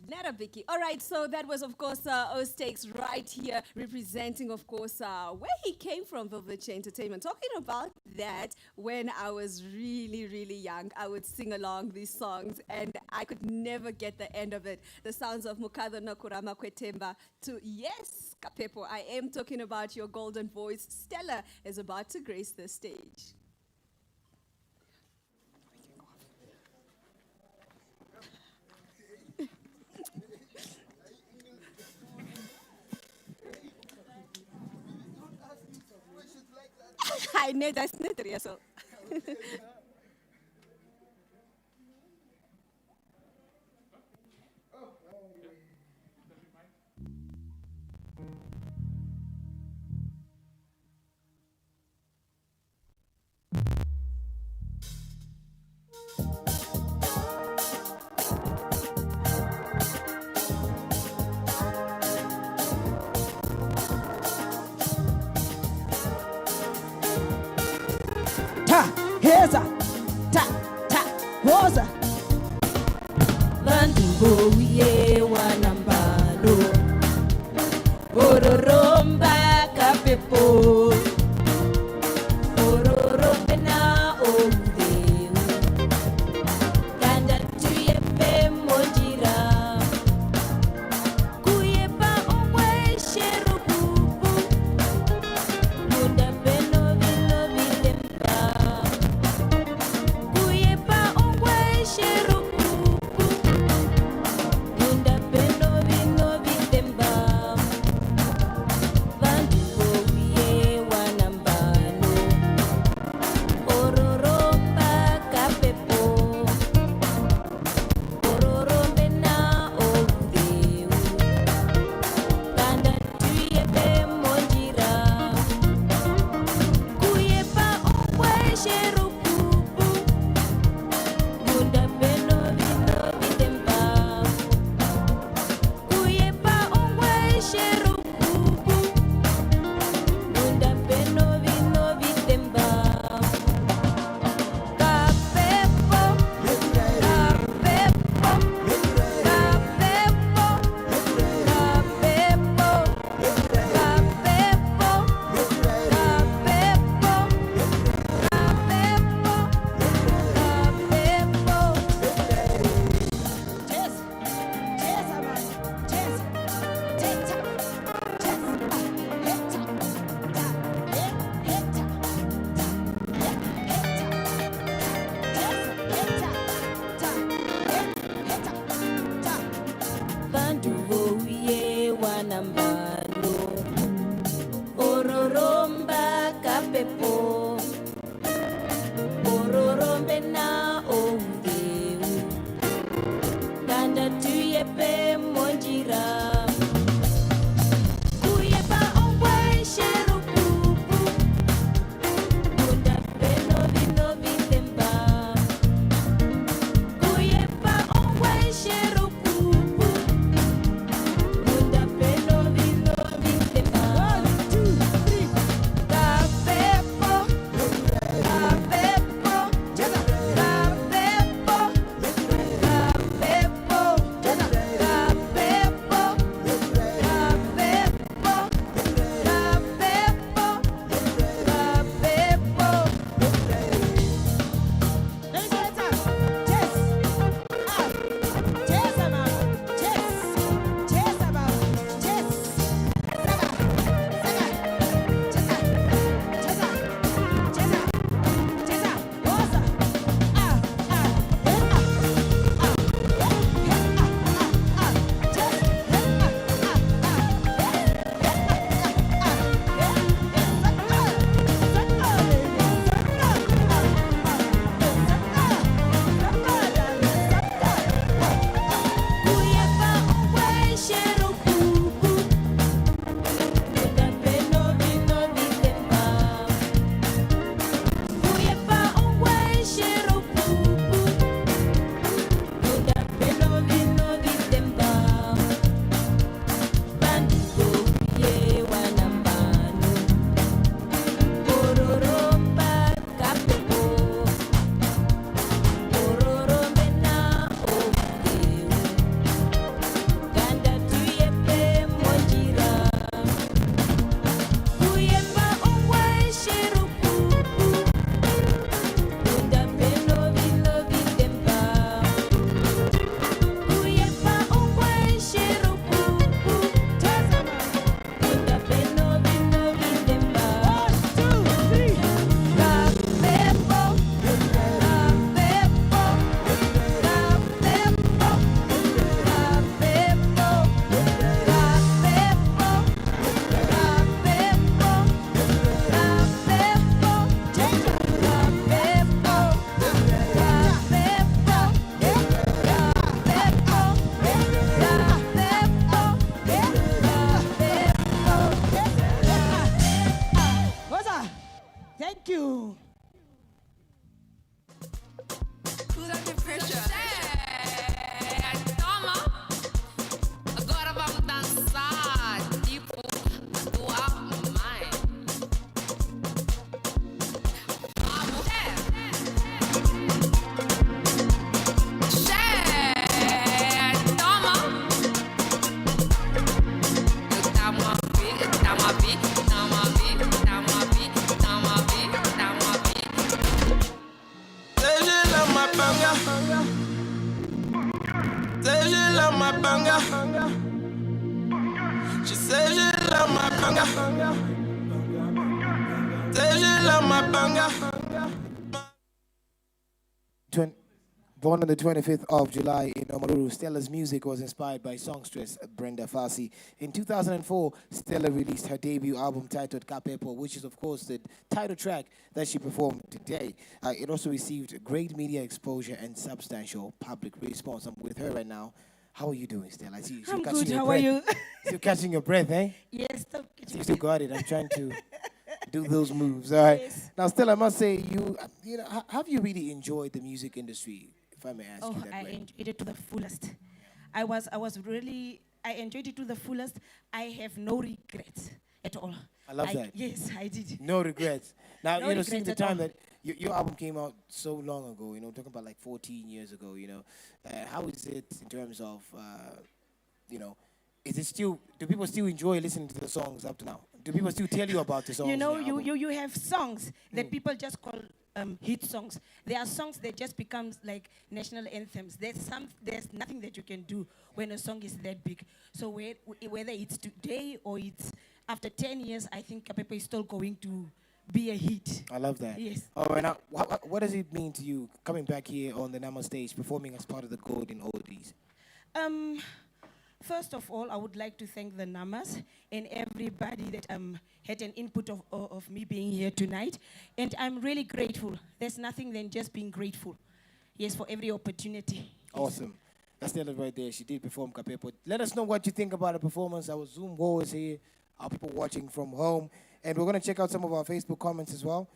Nada Vicky. All right, so that was, of course, O-Stakes right here representing, of course, where he came from, Velvicha Entertainment. Talking about that, when I was really, really young, I would sing along these songs, and I could never get the end of it. The sounds of Mukado no Kurama Kwetemba to, yes, Kapepo, I am talking about your golden voice. Stella is about to grace the stage. I know that's not rehearsal. Ta, heza, ta, ta, woza. Vandu boye wanambalo Ororomba kapepo Ororombe na omdeu Kanda tuyepe monjira Kuyepa omwe sherububu Munda peno vino vilemba Kuyepa omwe under the pressure. Toma, agora vamos dançar, tipo, a tua mãe. Vamos, toma. She said she love my banga. Said she love my banga. Born on the 25th of July in Omaruru, Stella's music was inspired by songstress Brenda Fassie. In 2004, Stella released her debut album titled Kapepo, which is, of course, the title track that she performed today. It also received great media exposure and substantial public response. I'm with her right now. How are you doing, Stella? I see you I'm catching good. your How breath. are you? Still catching your breath, eh? Yes. You still got it. I'm trying to do those moves. All right. Yes. Now, Stella, I must say, have you really enjoyed the music industry, if I may ask you that I way? enjoyed it to the fullest. I enjoyed it to the fullest. I have no regrets at all. I love that. Yes, I did. No regrets. Now, No since the regrets at time all. that your album came out so long ago, talking about like 14 years ago, how is it in terms of, is it still, do people still enjoy listening to the songs up to now? Do people still tell you about the songs? in the album? You have songs that people just call hit songs. There are songs that just becomes like national anthems. There's nothing that you can do when a song is that big. So whether it's today or it's after 10 years, I think Kapepo is still going to be a hit. I love that. Yes. All right, now, what does it mean to you coming back here on the Nama stage, performing as part of the Golden Oldies? First of all, I would like to thank the Namas and everybody that had an input of me being here tonight. And I'm really grateful. There's nothing than just being grateful. Yes, for every opportunity. Awesome. That's Stella right there. She did perform Kapepo. Let us know what you think about the performance. Our Zoom wall is here. Our people watching from home. And we're going to check out some of our Facebook comments as well.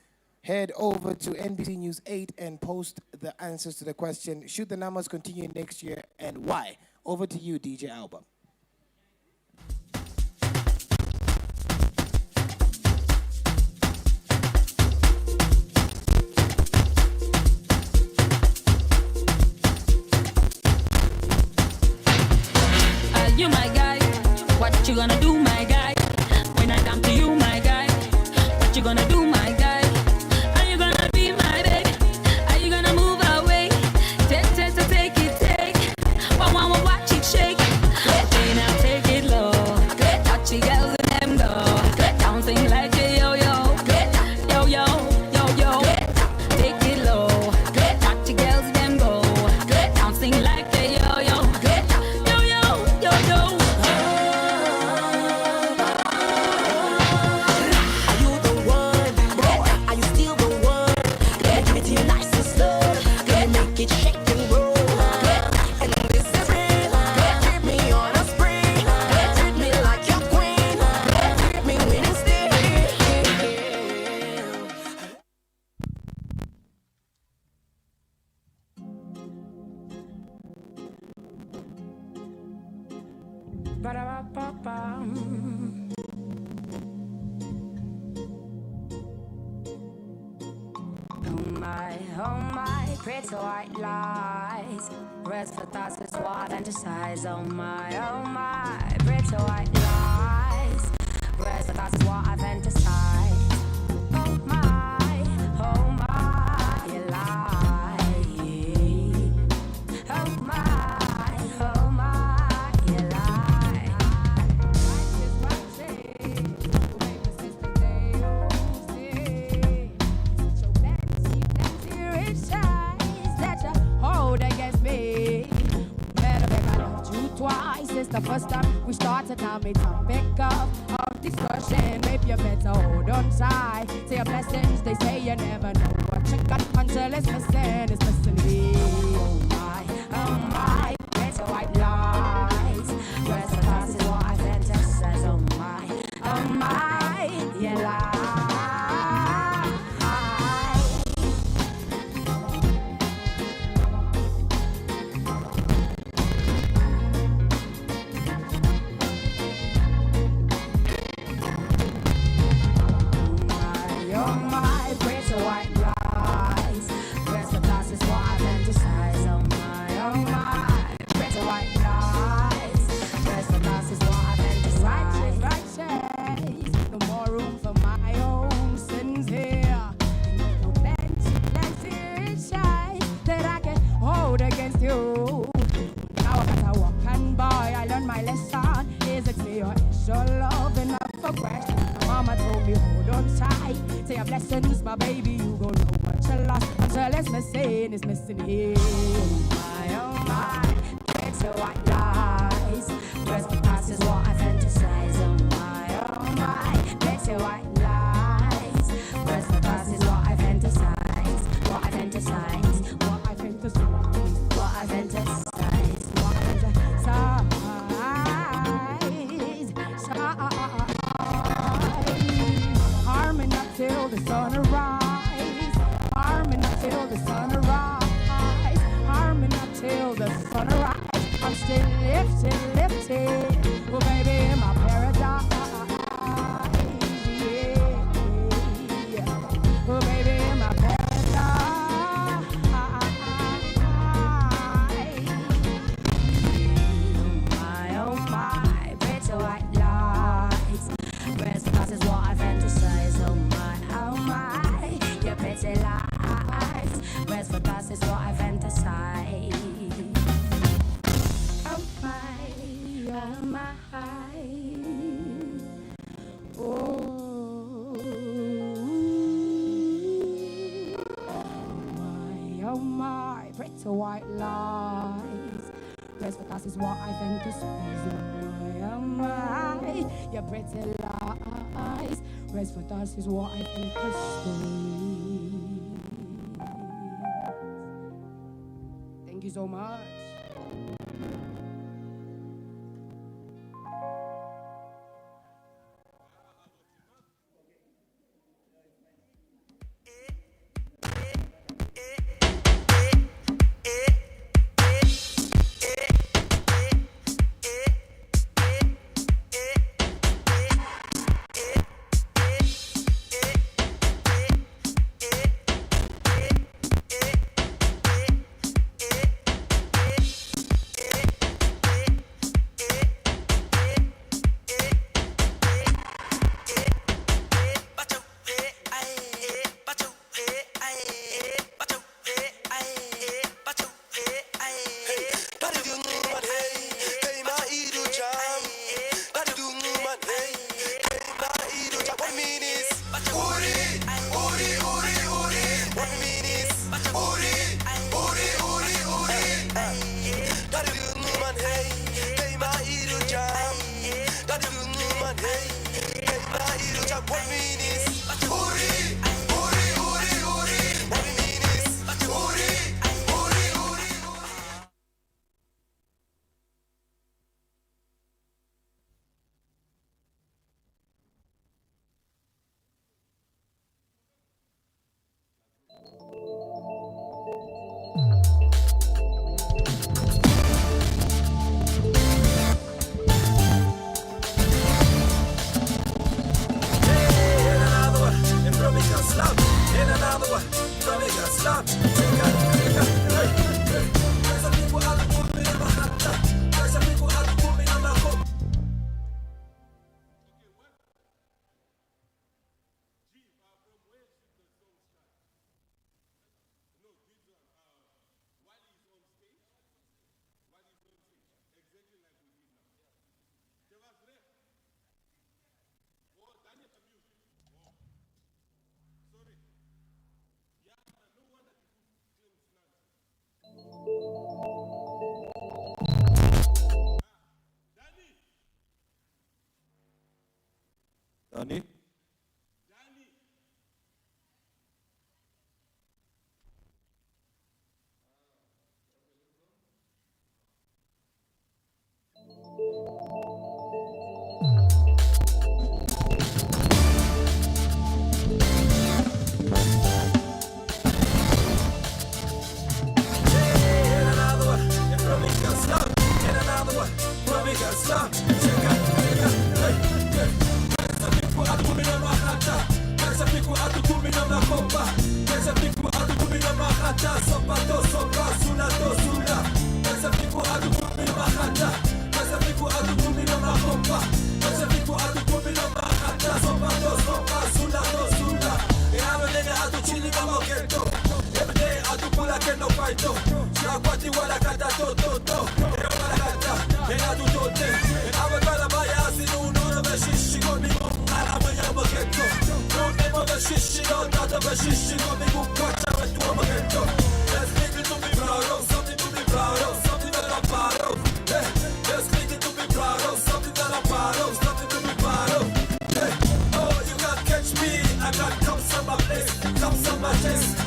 Head over to NBC News 8 and post the answers to the question, should the Namas continue next year and why? Over to you, DJ Alba. You my guy, what you gonna do, my guy? When I come to you, my guy, what you gonna do, my guy? Are you gonna be my baby? Are you gonna move away? Take it. Watch it shake. Okay, now take it low. Touch the girls and them go. Bouncing like a yo-yo. Yo-yo, yo-yo. Take it low. Touch the girls and them go. Bouncing like a yo-yo. Yo-yo, yo-yo. Are you the one? Boy, are you still the one? Let me give it to you nice and slow. Let me make it shake and roll. And this is real. Keep me on a spree. Treat me like your queen. Keep me winning still. Oh my, pretty white lies. Rest for thoughts is what I fantasize. Oh my, pretty white lies. Rest for thoughts is what I fantasize. Oh my, you lie. Oh my, you lie. Hold against me. Better make I loved you twice. It's the first time we started. Now me to pick up our discussion. Maybe you better hold on tight. Say your blessings. They say you never know what you got until it's missing. It's missing me. Oh my, better white lies. Rest of us is what I fantasize. Oh my, you lie. blessings, my baby, you gon' know what you lost. Until it's missing here. Oh my, it's a white lies. First the past is what I fantasize. Oh my, it's a white lies. First the past is what I fantasize. What I fantasize. What I fantasize. What I fantasize. What I fantasize. Harming up till the sun arise. Harming up till the sun arise. Harming up till the sun arise. I'm still lifted. Well, baby, in my paradise. Yeah. Well, baby, in my paradise. Oh my, pretty white lights. Rest of us is what I fantasize. Oh my, your pretty lights. Rest for us is what I fantasize. Oh my, oh my, pretty white lies. Rest for us is what I fantasize. Oh my, your pretty lies. Rest for us is what I fantasize. Thank you so much. Danny? Don't of a shishi, no doubt of a shishi, no me book watch out to a momento. Let's make it to be proud of, something to be proud of, something that I'm proud of. Let's make it to be proud of, something that I'm proud of, something to be proud of. Oh, you can't catch me, I got cups on my place, cups on my chest.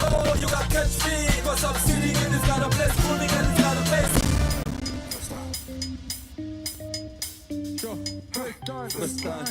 Oh, you can't catch me, cause I'm sitting in this kind of place, moving in this kind of place. First time.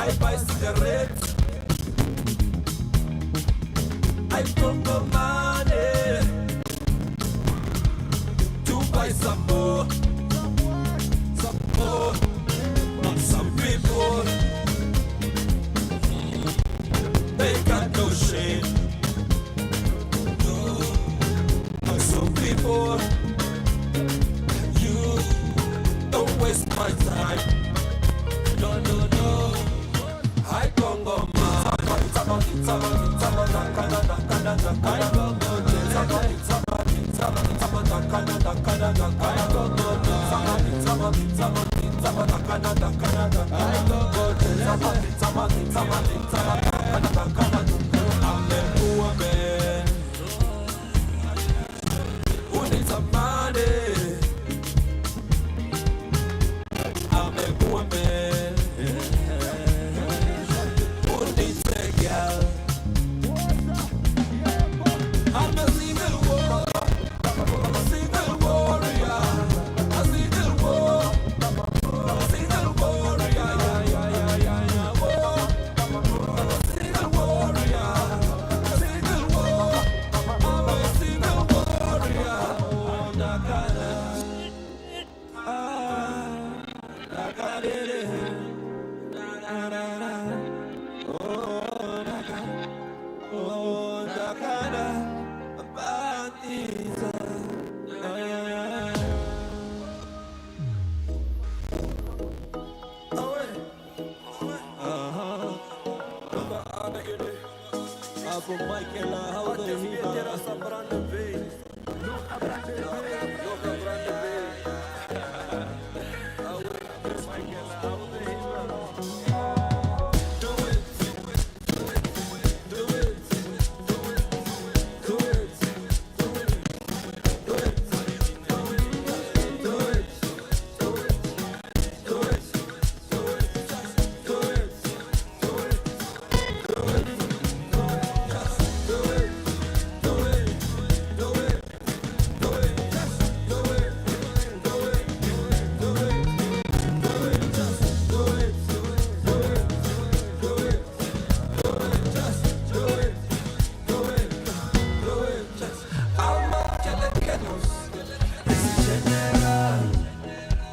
I buy cigarettes, I don't go money to buy some more, not some people. They got no shame, no, not some people. You don't waste my time, no, no, no. I don't go mad. I don't go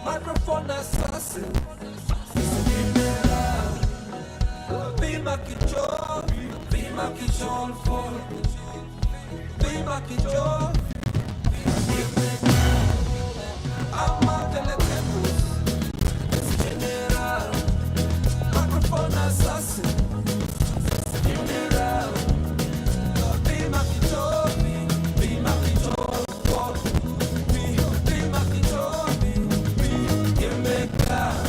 Microphone assassin. Be my control for. Be my control. I'm a telephones. General. Microphone assassin. General. Be my control. Be my control for. Be my control. Give me God.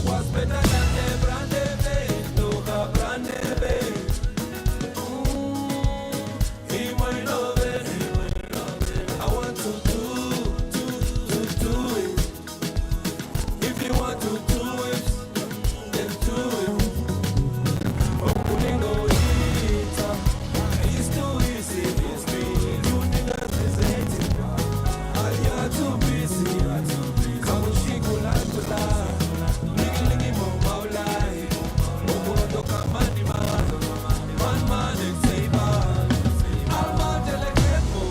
What's better than the brand babe? No brand babe. He might love it. I want to do it. If you want to do it, then do it. But putting no heat up, it's too easy. It's me. You niggas is hating. You're too busy. Come on, she go like to lie. Lingy mo maulai. Momo doka mani man. Man and say man. Alma delegate mo.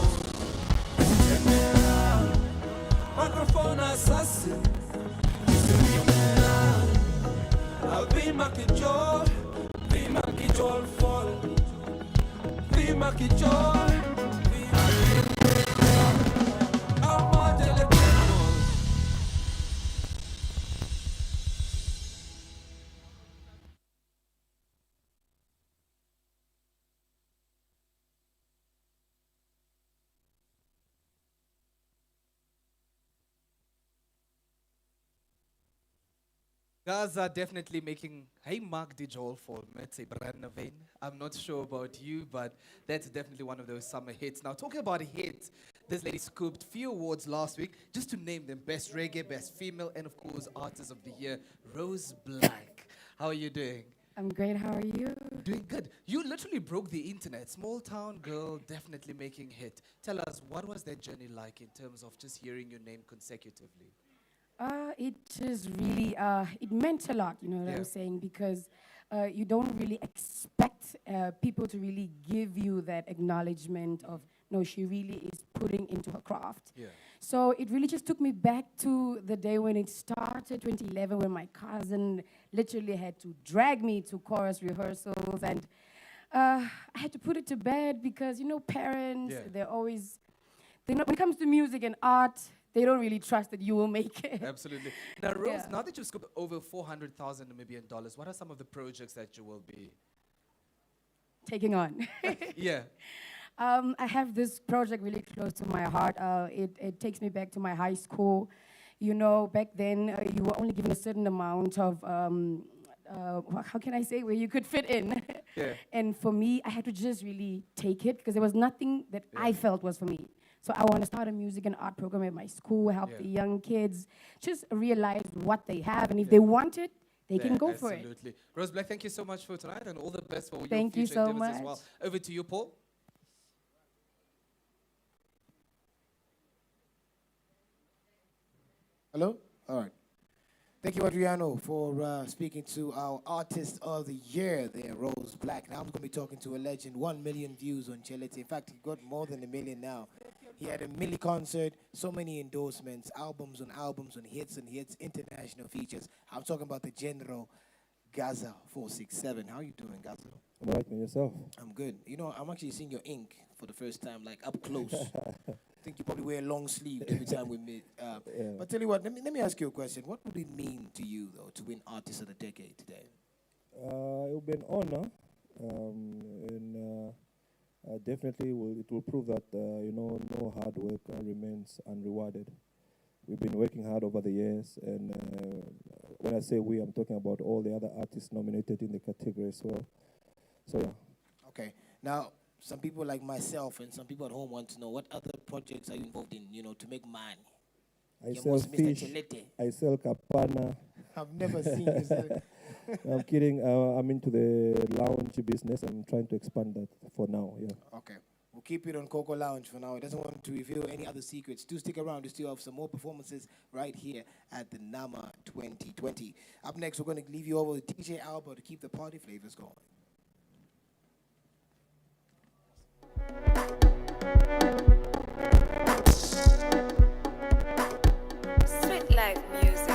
General. Microphone assassin. I'll be my control. Be my control for. Be my control. Alma delegate mo. Guys are definitely making, hey, Mark the Joel for Metse Brandavane. I'm not sure about you, but that's definitely one of those summer hits. Now, talking about hits, this lady scooped few awards last week, just to name them: Best Reggae, Best Female, and of course, Artist of the Year, Rose Black. How are you doing? I'm great. How are you? Doing good. You literally broke the internet. Small town girl, definitely making hit. Tell us, what was that journey like in terms of just hearing your name consecutively? It is really, it meant a lot, you know what I'm saying, because you don't really expect people to really give you that acknowledgement of, no, she really is putting into her craft. Yeah. So it really just took me back to the day when it started, 2011, when my cousin literally had to drag me to chorus rehearsals, and I had to put it to bed because, you know, parents, they're always, when it comes to music and art, they don't really trust that you will make it. Absolutely. Now, Rose, now that you've scooped over 400,000 Namibian dollars, what are some of the projects that you will be taking on? Yeah. I have this project really close to my heart. It takes me back to my high school. You know, back then you were only given a certain amount of, how can I say, where you could fit in. Yeah. And for me, I had to just really take it because there was nothing that I felt was for me. So I want to start a music and art program at my school, help the young kids just realize what they have. And if they want it, they can go for it. Absolutely. Rose Black, thank you so much for tonight and all the best for your Thank you future so endeavors as much. well. Over to you, Paul. Hello? All right. Thank you, Adriano, for speaking to our Artist of the Year there, Rose Black. Now I'm going to be talking to a legend, 1 million views on Chelete. In fact, he got more than 1 million now. He had a mini concert, so many endorsements, albums, on hits, international features. I'm talking about the General Gaza 467. How you doing, Gaza? I'm all right, and yourself? I'm good. You know, I'm actually seeing your ink for the first time, like up close. I think you probably wear a long sleeve every time we meet. But tell you what, let me ask you a question. What would it mean to you, though, to win Artist of the Decade today? It will be an honor, and definitely it will prove that no hard work remains unrewarded. We've been working hard over the years, and when I say we, I'm talking about all the other artists nominated in the category as well. So yeah. Okay. Now, some people like myself and some people at home want to know what other projects are you involved in, to make money. I You're sell most Mr. fish, Chelete. I sell kapana. I've never seen you sell. I'm kidding. I'm into the lounge business. I'm trying to expand that for now, yeah. Okay. We'll keep it on Coco Lounge for now. It doesn't want to reveal any other secrets. Do stick around. We still have some more performances right here at the NAMA 2020. Up next, we're going to leave you over with DJ Alba to keep the party flavors going. Sweet life music.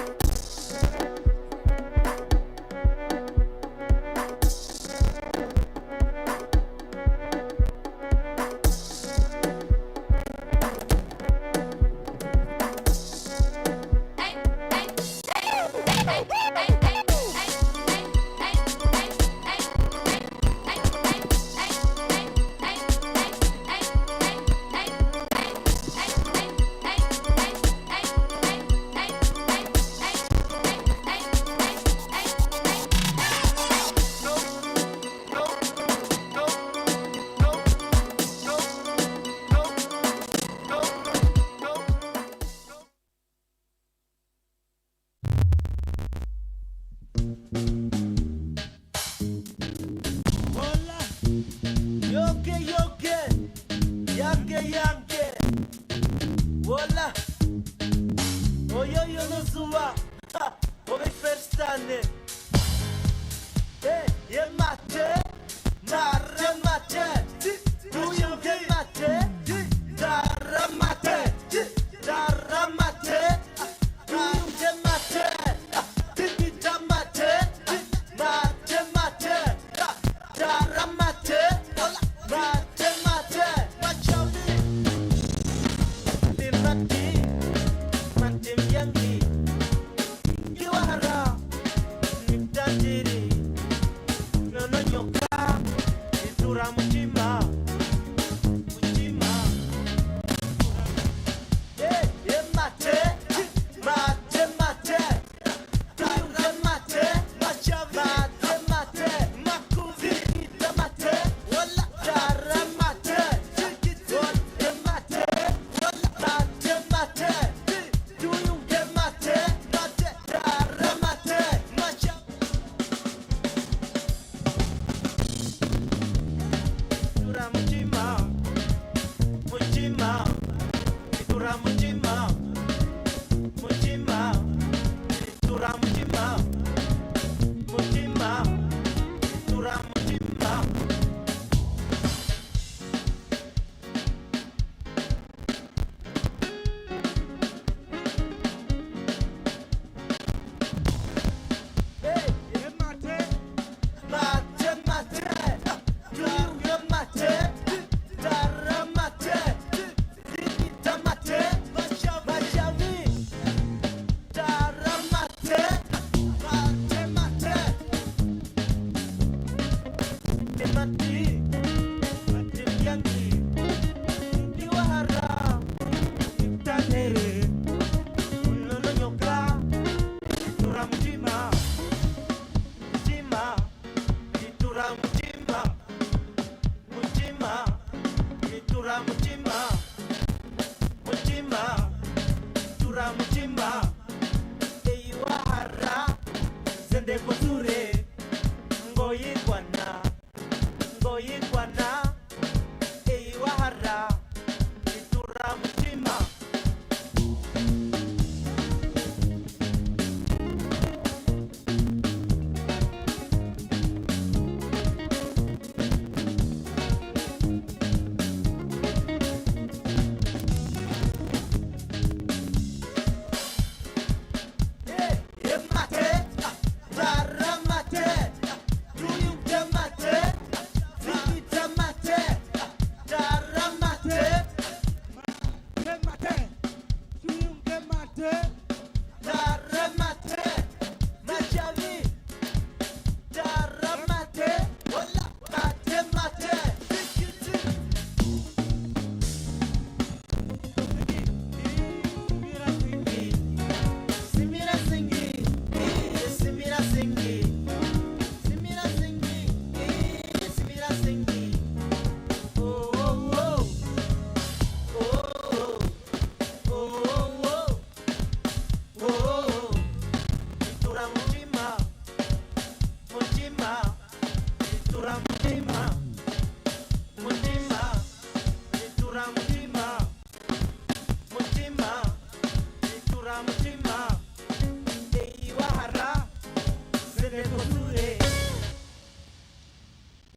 Hola, yoke, yanke. Hola, oyo no suba, obe ferstane. Ye mate, mate. Do you get mate? Dara mate. Do you get mate? Tipita mate.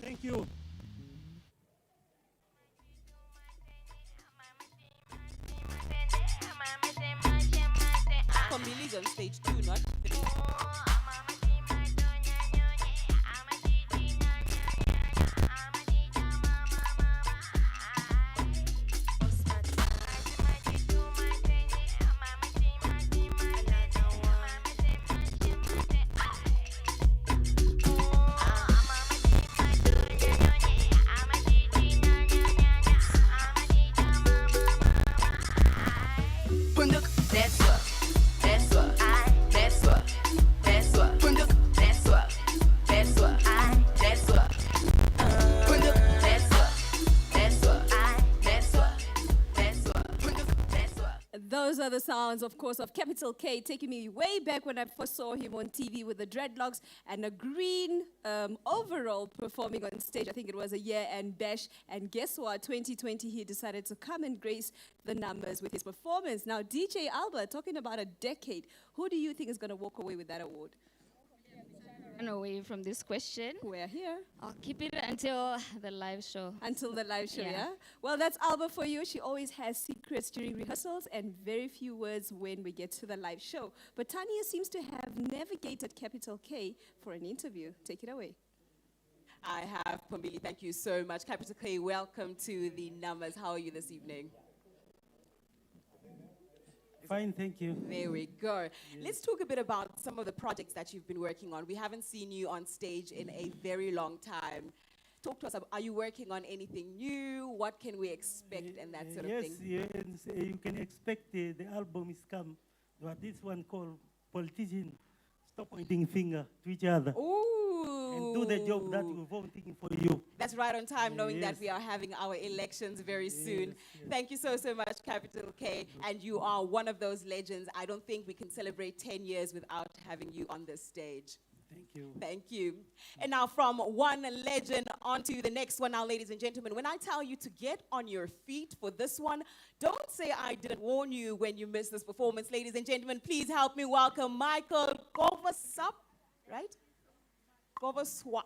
Thank you. Families on stage 2, not 3. Punduk, that's what, that's what, that's what, that's what. Punduk, that's what, that's what, that's what. Punduk, that's what, that's what, that's what, that's what. Punduk, that's what. Those are the sounds, of course, of Capital K, taking me way back when I first saw him on TV with the dreadlocks and a green overall performing on stage. I think it was a year-end bash. And guess what? 2020, he decided to come and grace the numbers with his performance. Now, DJ Albert, talking about a decade, who do you think is going to walk away with that award? Run away from this question. We're here. I'll keep it until the live show. Until the live show, yeah? Well, that's Alba for you. She always has secrets during rehearsals and very few words when we get to the live show. But Tanya seems to have navigated Capital K for an interview. Take it away. I have, Pombili. Thank you so much. Capital K, welcome to the numbers. How are you this evening? Fine, thank you. There we go. Let's talk a bit about some of the projects that you've been working on. We haven't seen you on stage in a very long time. Talk to us about, are you working on anything new? What can we expect and that sort of thing? Yes, you can expect the album is come. But this one called Politician. Stop pointing finger to each other. And do the job that we're voting for you. That's right on time, knowing that Yes. we are having our elections very soon. Thank you so much, Capital K. And you are one of those legends. I don't think we can celebrate 10 years without having you on this stage. Thank you. Thank you. And now from one legend on to the next one now, ladies and gentlemen. When I tell you to get on your feet for this one, don't say I didn't warn you when you missed this performance. Ladies and gentlemen, please help me welcome Michael Govasup, right? Govaswap.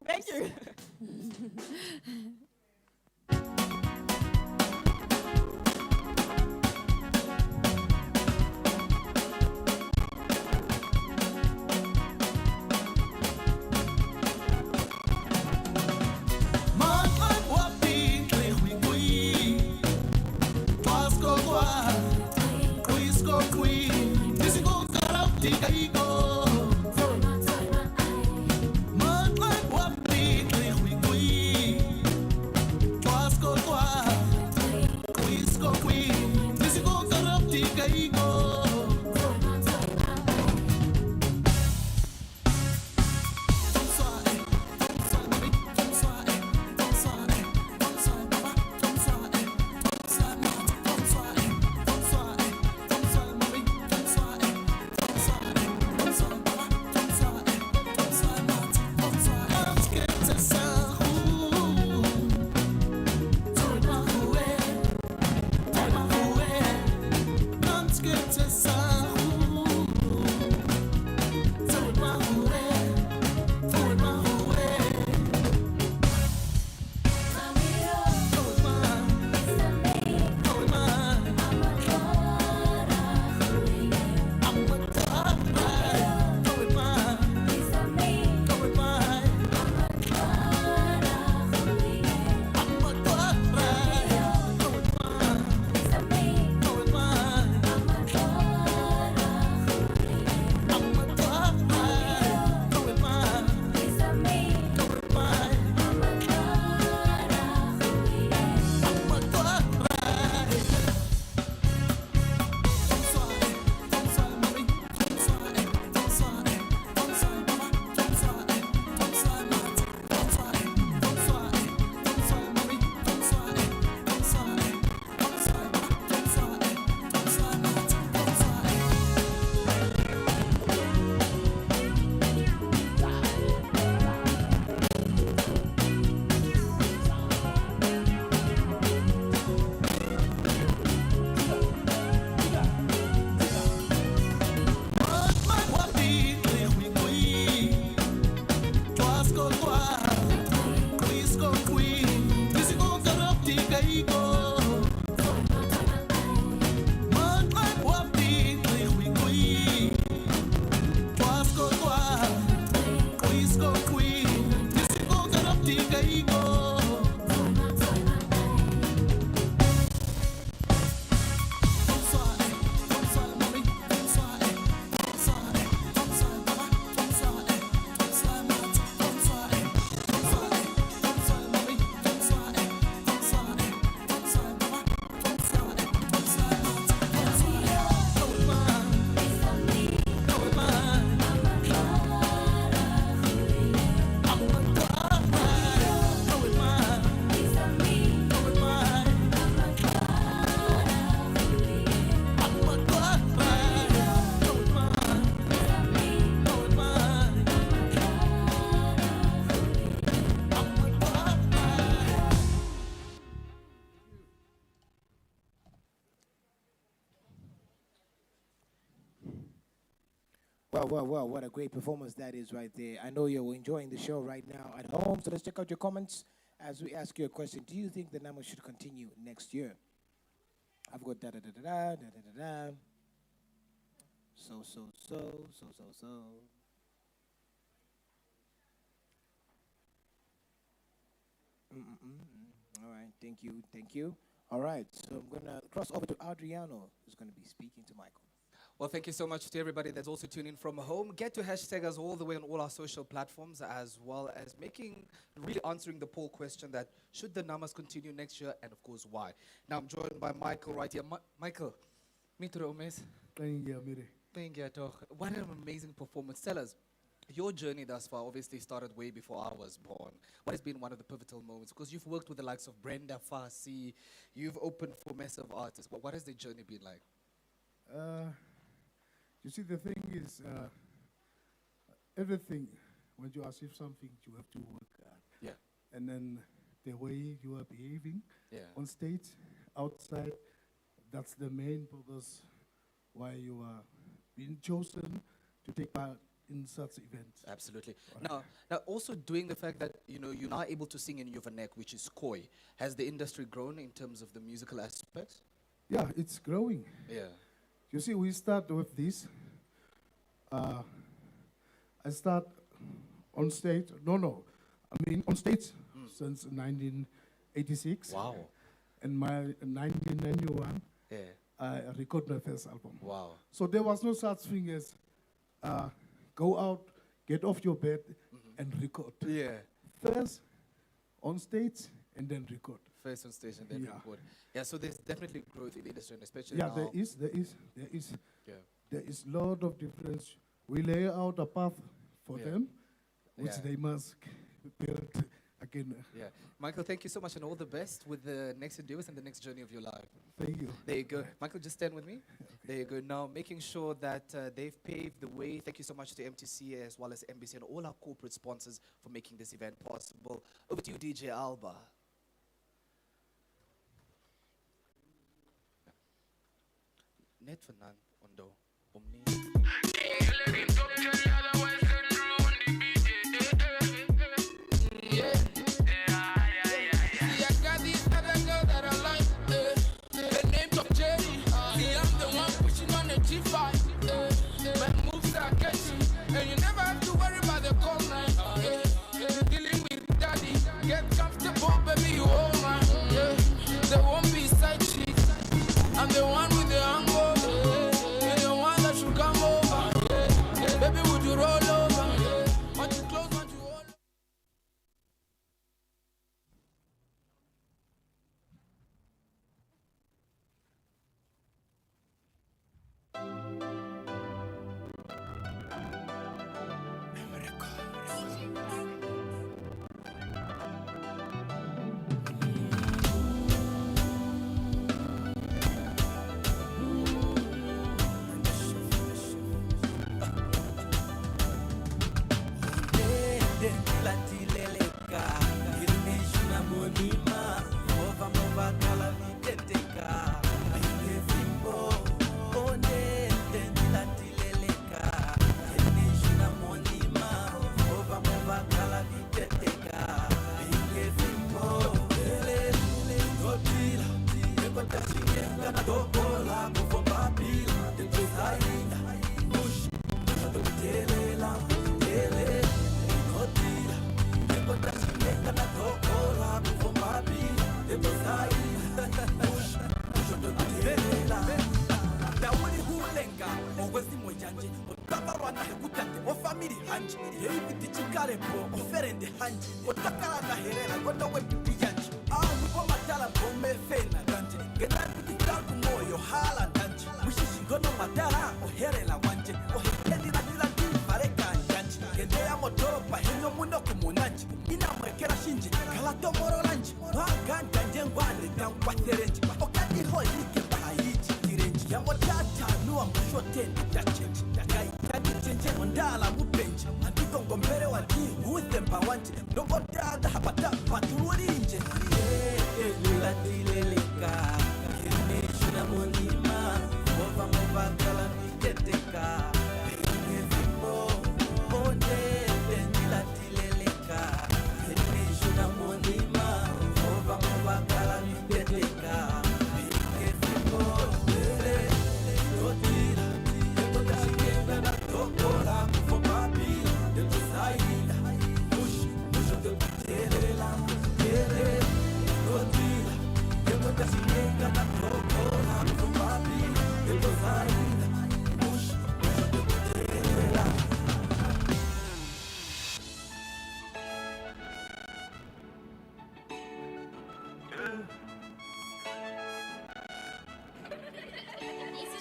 Thank you. Well, what a great performance that is right there. I know you're enjoying the show right now at home, so let's check out your comments as we ask you a question. Do you think the number should continue next year? I've got da da da da da da da da. So. All right, thank you. All right, so I'm gonna cross over to Adriano, who's gonna be speaking to Michael. Well, thank you so much to everybody that's also tuning in from home. Get to hashtag us all the way on all our social platforms, as well as really answering the poll question that should the numbers continue next year, and of course why. Now I'm joined by Michael right here. Michael, Mitro Omes. Thank you, Toch. What an amazing performance. Tell us, your journey thus far obviously started way before I was born. What has been one of the pivotal moments? Because you've worked with the likes of Brenda Fassie, you've opened for massive artists. But what has the journey been like? You see, the thing is, everything, when you achieve something, you have to work hard. Yeah. And then the way you are behaving on Yeah. stage, outside, that's the main purpose why you are being chosen to take part in such events. Absolutely. Now, also doing the fact that, you're now able to sing in Yuvanek, which is Koi. Has the industry grown in terms of the musical aspects? Yeah, it's growing. Yeah. You see, we start with this. I start on stage. On stage since 1986. Wow. And my 1991, Yeah. I recorded my first album. Wow. So there was no such thing as go out, get off your bed, and record. Yeah. First on stage, and then record. First on stage and then record. Yeah, so there's definitely growth in the industry, and especially Yeah, now. there is. Yeah. There is a lot of difference. We lay out a path for them, which Yeah. they must build again. Yeah. Michael, thank you so much, and all the best with the next endeavors and the next journey of your life. Thank you. There you go. Michael, just stand with me. There you go. Now, making sure that they've paved the way. Thank you so much to MTC as well as NBC and all our corporate sponsors for making this event possible. Over to you, DJ Alba. Net Fanan Ondo. I'm the one with the hangover. You're the one that should come over. Baby, would you roll over? Want you close, want you hold.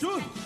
Hangover.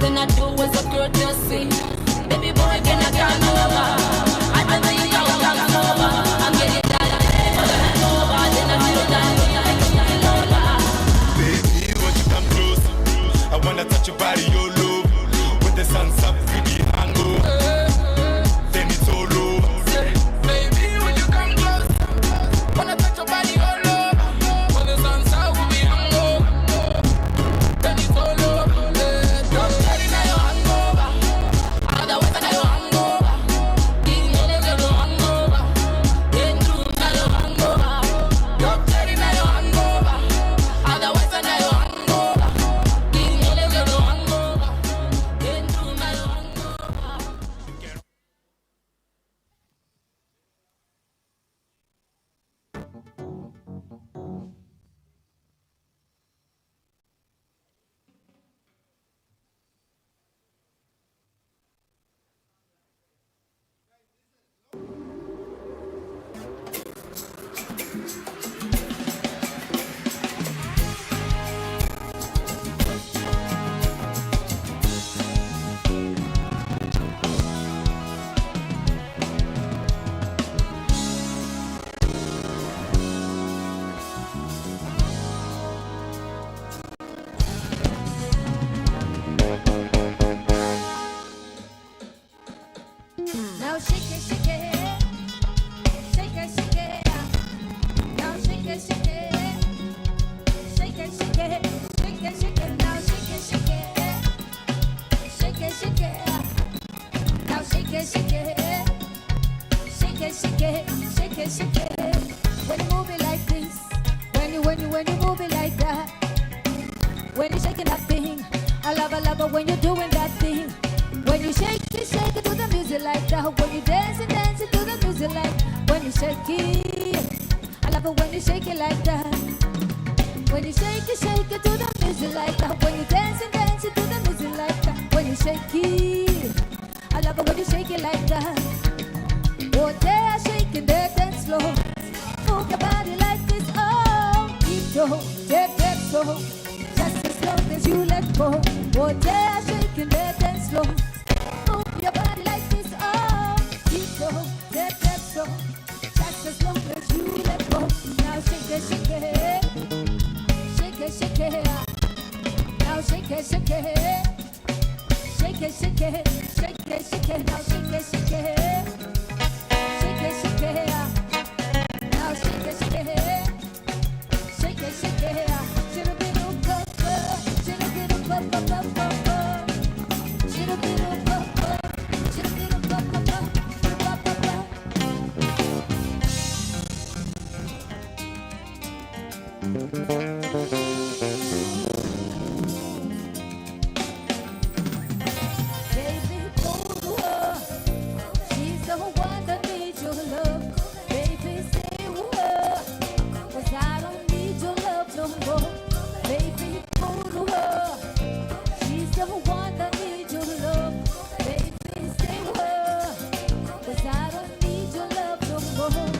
Nothing I do is a courtesy. Baby boy, can I come over? I don't think I will come over. I'm getting tired of the hangover. Then I feel like over. Baby, won't you come close? I wanna touch your body, your love. When the sun's up, we be hangover. Then it's all over. Baby, would you come close? Wanna touch your body all over. When the sun's out, we'll be hungover. Then it's all over. Drop steady now you're hungover. Otherwise now you're hungover. King Nelly you're hungover. Get through now you're hungover. Drop steady now you're hungover. Otherwise now you're hungover. King Nelly you're hungover. Get through now you're hungover. Now shake it, shake it. Shake it, shake it. Now shake it, shake it. Shake it, shake it. Shake it, shake it. Now shake it, shake it. Shake it, shake it. Now shake it, shake it. Shake it, shake it. Shake it, shake it. When you move it like this, when you move it like that, when you shaking that thing, I love it when you're doing that thing. When you shake it to the music like that. When you dance it to the music like. When you shake it, I love it when you shake it like that. When you shake it to the music like that. When you dance it to the music like that. When you shake it, I love it when you shake it like that. Oh, they are shaking their dance floor. Move your body like this. Oh, keep your step slow. Just as long as you let go. Oh, they are shaking their dance floor. Move your body like this. Oh, keep your step slow. Just as long as you let go. Now shake it, shake it. Shake it, shake it. Now shake it, shake it. Shake it, shake it. Shake it, shake it. Now shake it, shake it. Shake it, shake it. Now shake it, shake it. Shake it, shake it. Shake it, bit of bubble. Shake it, bit of bubble. Shake it, bit of bubble. Shake it, bit of bubble. Baby, go to her. She's the one that needs your love. Baby, stay with her. 'Cause I don't need your love no more. Baby, go to her. She's the one that needs your love. Baby, stay with her. 'Cause I don't need your love no more.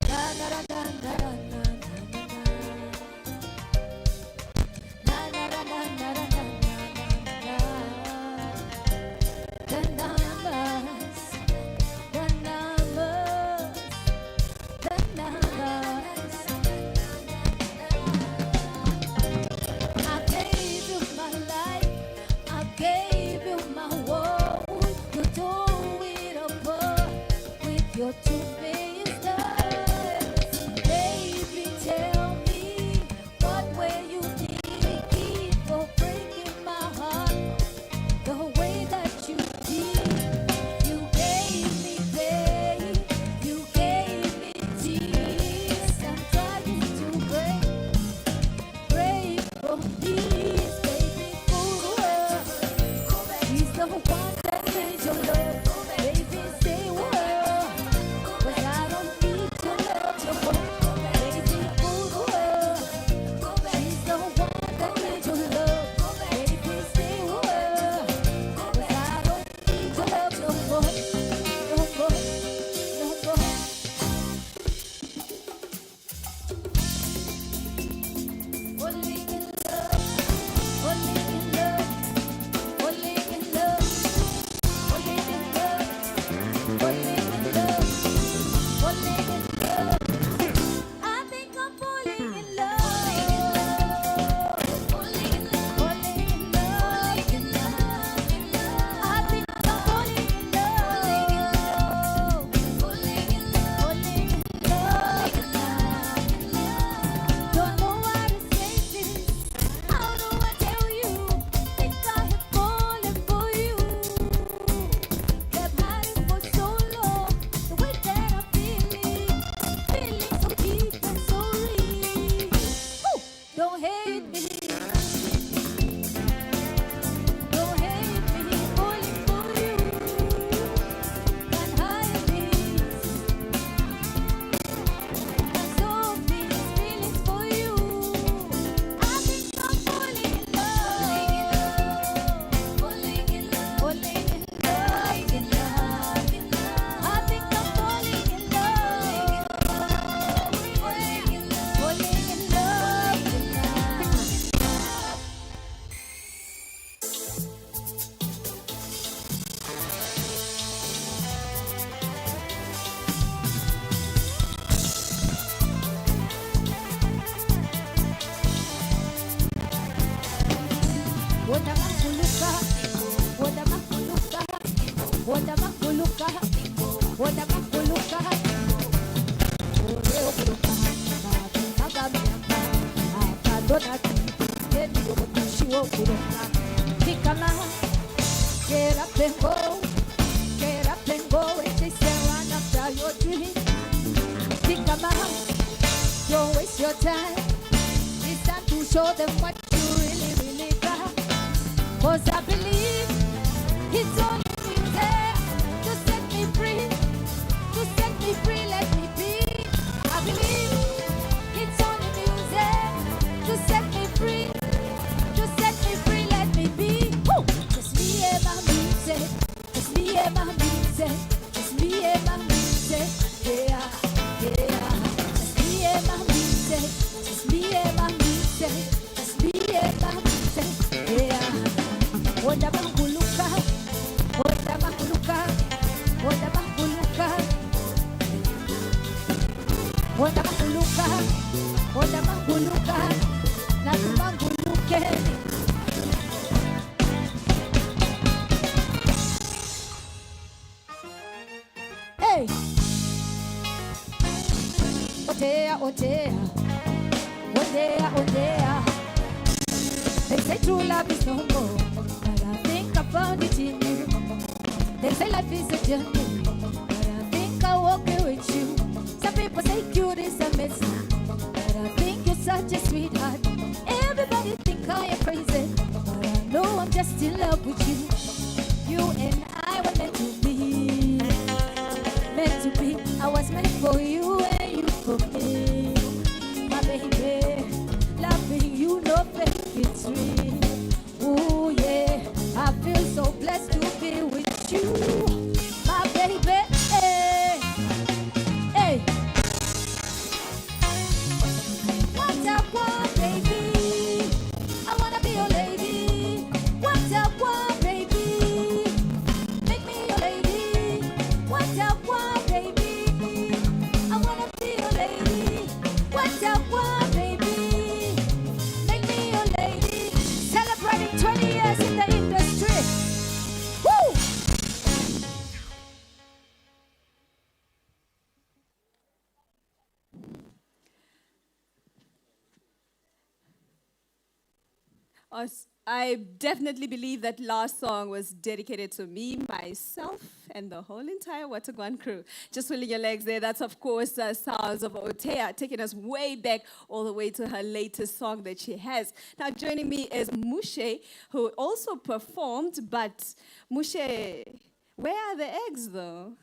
Na na na na na na na na na na na na na na. The numbers, the numbers, the numbers. I gave you my life, I gave you my world. You do it apart with your two-faced eyes. Baby, tell me what were you thinking for breaking my heart the way that you did? You gave me pain, you gave me tears. I'm trying to break from this, baby. Go her. She's the one that needs your love. Baby, stay with her. Wanda makuluka, wanda makuluka, wanda makuluka, wanda makuluka. Ore okuluka, magamiaka, akadonaki, edi omutushi okuluka. Kikala, get up and go, get up and go, and chase and run after your dream. Kikala, don't waste your time. It's time to show them what you really, really got. 'Cause I believe He's only been there to set me free, to set me free, let me be. I believe It's only music to set me free, to set me free, let me be. Woo! Just me and my music, just me and my music, just me and my music, yeah, yeah. Just me and my music, just me and my music, just me and my music, yeah. Wanda makuluka, wanda makuluka, wanda makuluka, wanda makuluka, wanda makuluka, na tumanguluke. Hey, otea, otea, otea, otea. They say true love is no more, but I think I found it in you. They say life is a journey, but I think I'll walk it with you. Some people say cute is a mess, but I think you're such a sweetheart. Everybody think I am crazy, but I know I'm just in love with you. You and I were meant to be, meant to be. I was meant for you and you for me, my baby. Loving you, no fake, it's real. Ooh yeah, I feel so blessed to be with you, my baby. Hey, hey. What up, one baby? I wanna be your lady. What up, one baby? Make me your lady. What up, one baby? I wanna be your lady. What up, one baby? Make me your lady. Celebrating 20 years in the industry. Woo! I definitely believe that last song was dedicated to me, myself, and the whole entire Watagwan crew. Just willing your legs there. That's, of course, Sounds of Otea, taking us way back all the way to her latest song that she has. Now, joining me is Mushe, who also performed, but Mushe, where are the eggs, though?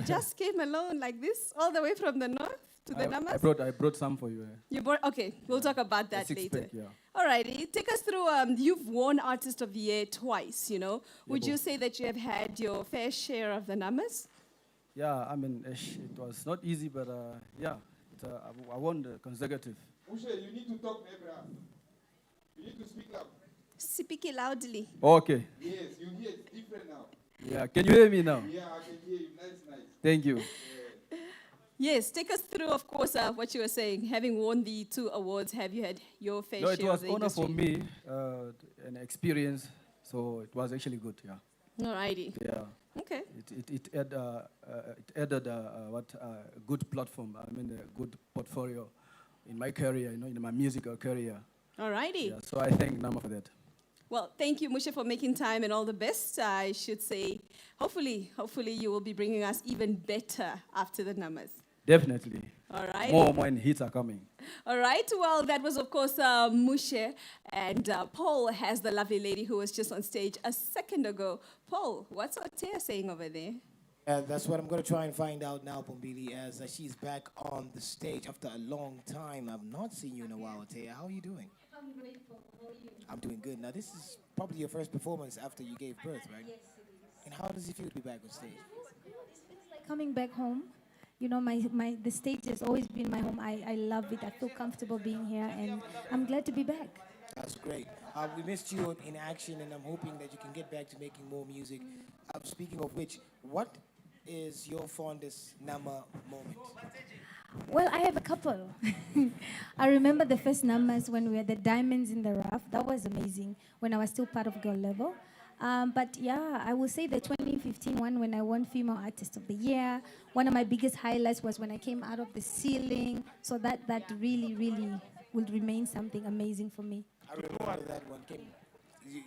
Just came alone like this, all the way from the north to the Namas? I brought some for you. You brought, okay, we'll talk about that later. Yeah. Alrighty, take us through, you've won Artist of the Year twice, you know. Would you say that you have had your fair share of the numbers? Yeah, I mean, it was not easy, but yeah, I won the consecutive. Mushe, you need to talk, Nebra. You need to speak loud. Speak it loudly. Okay. Yes, you hear it's different now. Yeah, can you hear me now? Yeah, I can hear you. Nice. Thank you. Yes, take us through, of course, what you were saying. Having won the 2 awards, have you had your fair No, share it was of the honor industry? for me, an experience, so it was actually good, yeah. Alrighty. Yeah. Okay. It added a good platform, I mean, a good portfolio in my career, you know, in my musical career. Alrighty. Yeah, so I thank Nama for that. Well, thank you, Mushe, for making time and all the best. I should say, hopefully you will be bringing us even better after the numbers. Definitely. All right. More and hits are coming. All right. Well, that was, of course, Mushe. And Paul has the lovely lady who was just on stage a second ago. Paul, what's Otea saying over there? That's what I'm going to try and find out now, Pombili, as she's back on the stage after a long time. I've not seen you in a while, Otea. How are you doing? I'm grateful. How are you? I'm doing good. Now, this is probably your first performance after you gave birth, right? Yes, it is. And how does it feel to be back on stage? It feels like coming back home. You know, the stage has always been my home. I love it. I feel comfortable being here, and I'm glad to be back. That's great. We missed you in action, and I'm hoping that you can get back to making more music. Speaking of which, what is your fondest Nama moment? Well, I have a couple. I remember the first numbers when we had the diamonds in the rough. That was amazing when I was still part of Girl Level. But yeah, I will say the 2015 one when I won Female Artist of the Year. One of my biggest highlights was when I came out of the ceiling. So that really, really will remain something amazing for me. I remember that one came.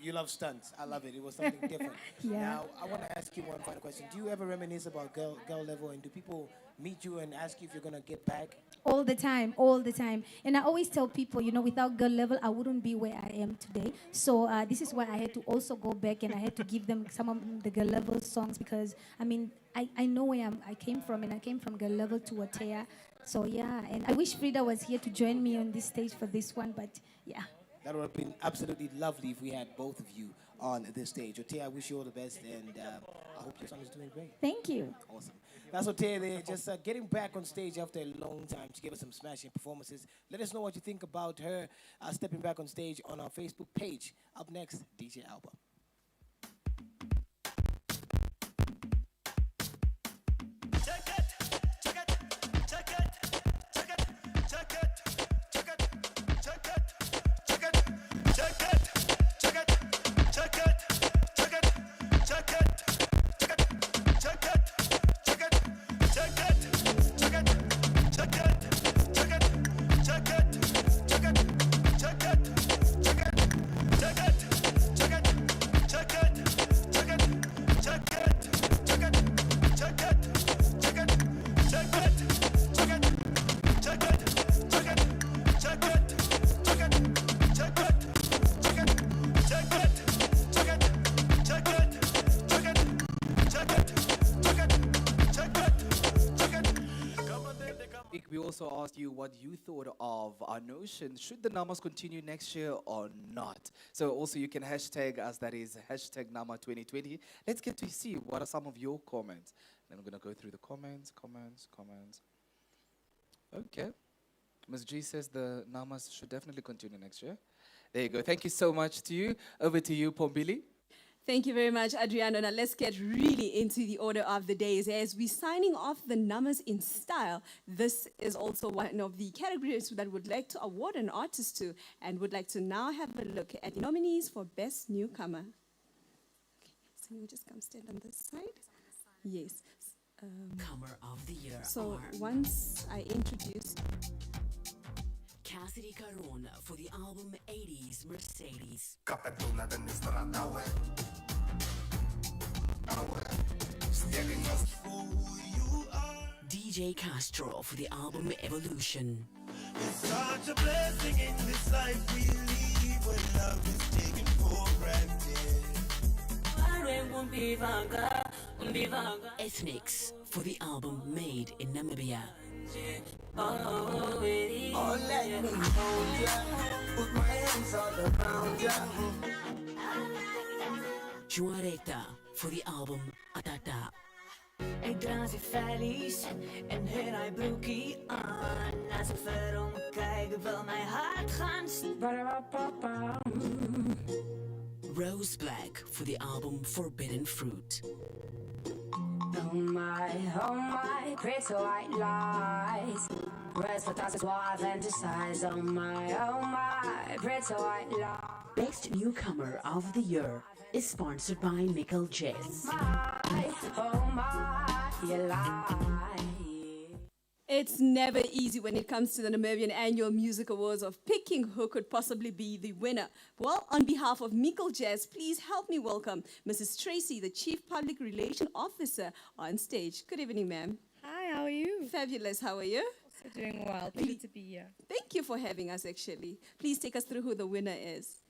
You love stunts. I love it. It was something different. Yeah. Now, I want to ask you one final question. Do you ever reminisce about girl level, and do people meet you and ask you if you're going to get back? All the time, all the time. And I always tell people, without Girl Level, I wouldn't be where I am today. So this is why I had to also go back and I had to give them some of the Girl Level songs because, I know where I came from, and I came from Girl Level to Watea. So yeah, and I wish Frida was here to join me on this stage for this one, but yeah. That would have been absolutely lovely if we had both of you on this stage. Otea, I wish you all the best, and I hope your song is doing great. Thank you. Awesome. That's Otea there, just getting back on stage after a long time. She gave us some smashing performances. Let us know what you think about her stepping back on stage on our Facebook page. Up next, DJ Alba. We also asked you what you thought of our notion. Should the numbers continue next year or not? So also you can hashtag us, that is hashtag Nama 2020. Let's get to see what are some of your comments. Then I'm going to go through the comments. Okay. Ms. G says the Namas should definitely continue next year. There you go. Thank you so much to you. Over to you, Pombili. Thank you very much, Adriano. Now let's get really into the order of the days. As we're signing off the numbers in style, this is also one of the categories that would like to award an artist to, and would like to now have a look at the nominees for Best Newcomer. Okay, so you just come stand on this side. Yes. Comer of the Year. So once I introduce Cassidy Caron for the album 80s Mercedes. DJ Castro for the album Evolution. It's such a blessing in this life we live when love is taken for granted. Ethnics for the album Made in Namibia. Oh, let me hold ya, put my hands all around ya. Juareta for the album Atata. Ik draag ze verlies en heel hij broekie aan. Als ik ver om me kijken wil mijn hart gaan Rose Black for the album Forbidden Fruit. Oh my, pretty white lies. Rest for thoughts is what I fantasize. Oh my, pretty white lies. Best Newcomer of the Year is sponsored by Nickel Jazz. Oh my, you lie. It's never easy when it comes to the Namibian Annual Music Awards of picking who could possibly be the winner. Well, on behalf of Mikkel Jazz, please help me welcome Mrs. Tracy, the Chief Public Relation Officer, on stage. Good evening, ma'am. Hi, how are you? Fabulous, how are you? Also doing well. Pleased to be here. Thank you for having us, actually. Please take us through who the winner is.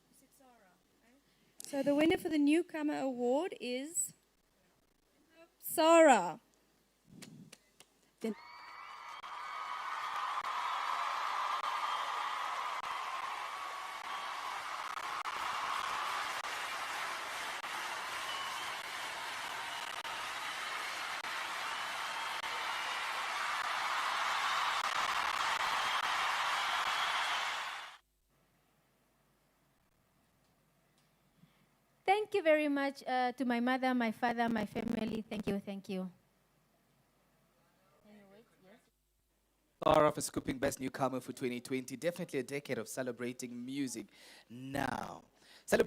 So the winner for the Newcomer Award is Sarah. Then Thank you very much to my mother, my father, my family. Thank you, thank you. Star of a Scooping Best Newcomer for 2020. Definitely a decade of celebrating music. Now,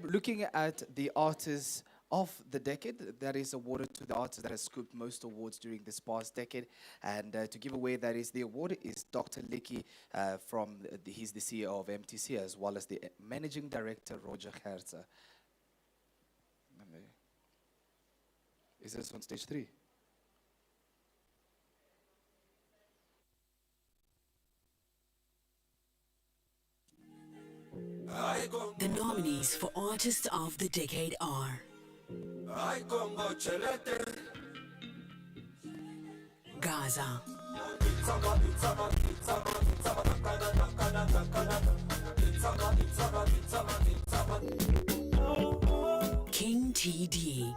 looking at the artists of the decade that is awarded to the artist that has scooped most awards during this past decade. And to give away that is the award is Dr. Licky he's the CEO of MTC as well as the Managing Director Roger Herzer. Is this on stage 3? The nominees for Artist of the Decade are Gaza, King TD,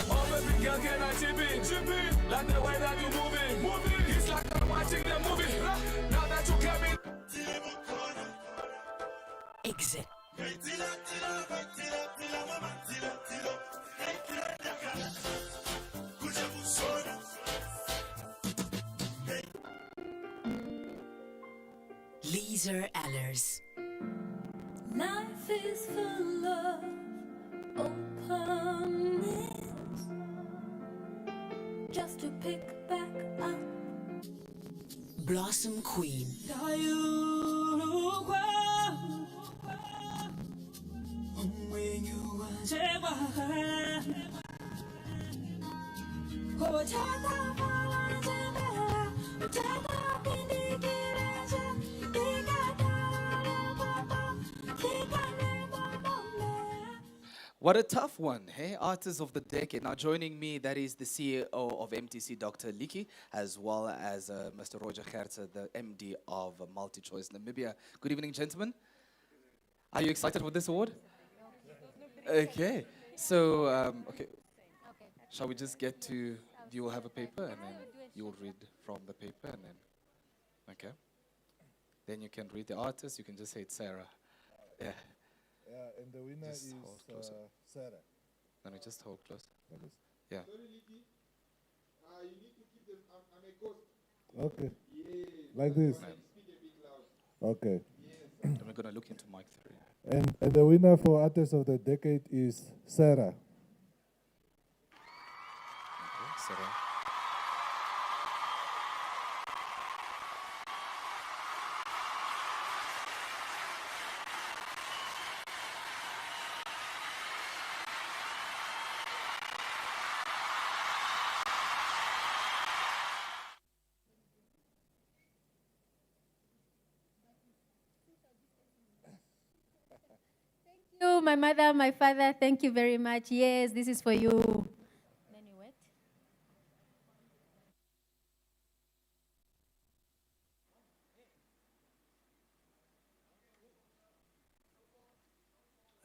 Oh, baby girl, can I chip in? Chip in. Like the way that you moving. It's like I'm watching the movie. Now that you came in. Exit, Leeser Allers, Life is full of openness. Just to pick back up. Blossom Queen, What a tough one, hey? Artist of the Decade. Now joining me, that is the CEO of MTC, Dr. Licky, as well as Mr. Roger Herzer, the MD of MultiChoice Namibia. Good evening, gentlemen. Are you excited for this award? Okay. So, okay. Shall we just get to, you will have a paper and then you will read from the paper and then, okay. Then you can read the artist, you can just say it's Sarah. Yeah. Yeah, and the winner Just is hold closer. Sarah. Let me just hold close. Yeah. You need to keep them. I'm a ghost. Okay. Like this. Okay. And we're going to look into mic 3. And the winner for Artist of the Decade is Sarah. Okay, Sarah. You, my mother, my father, thank you very much. Yes, this is for you.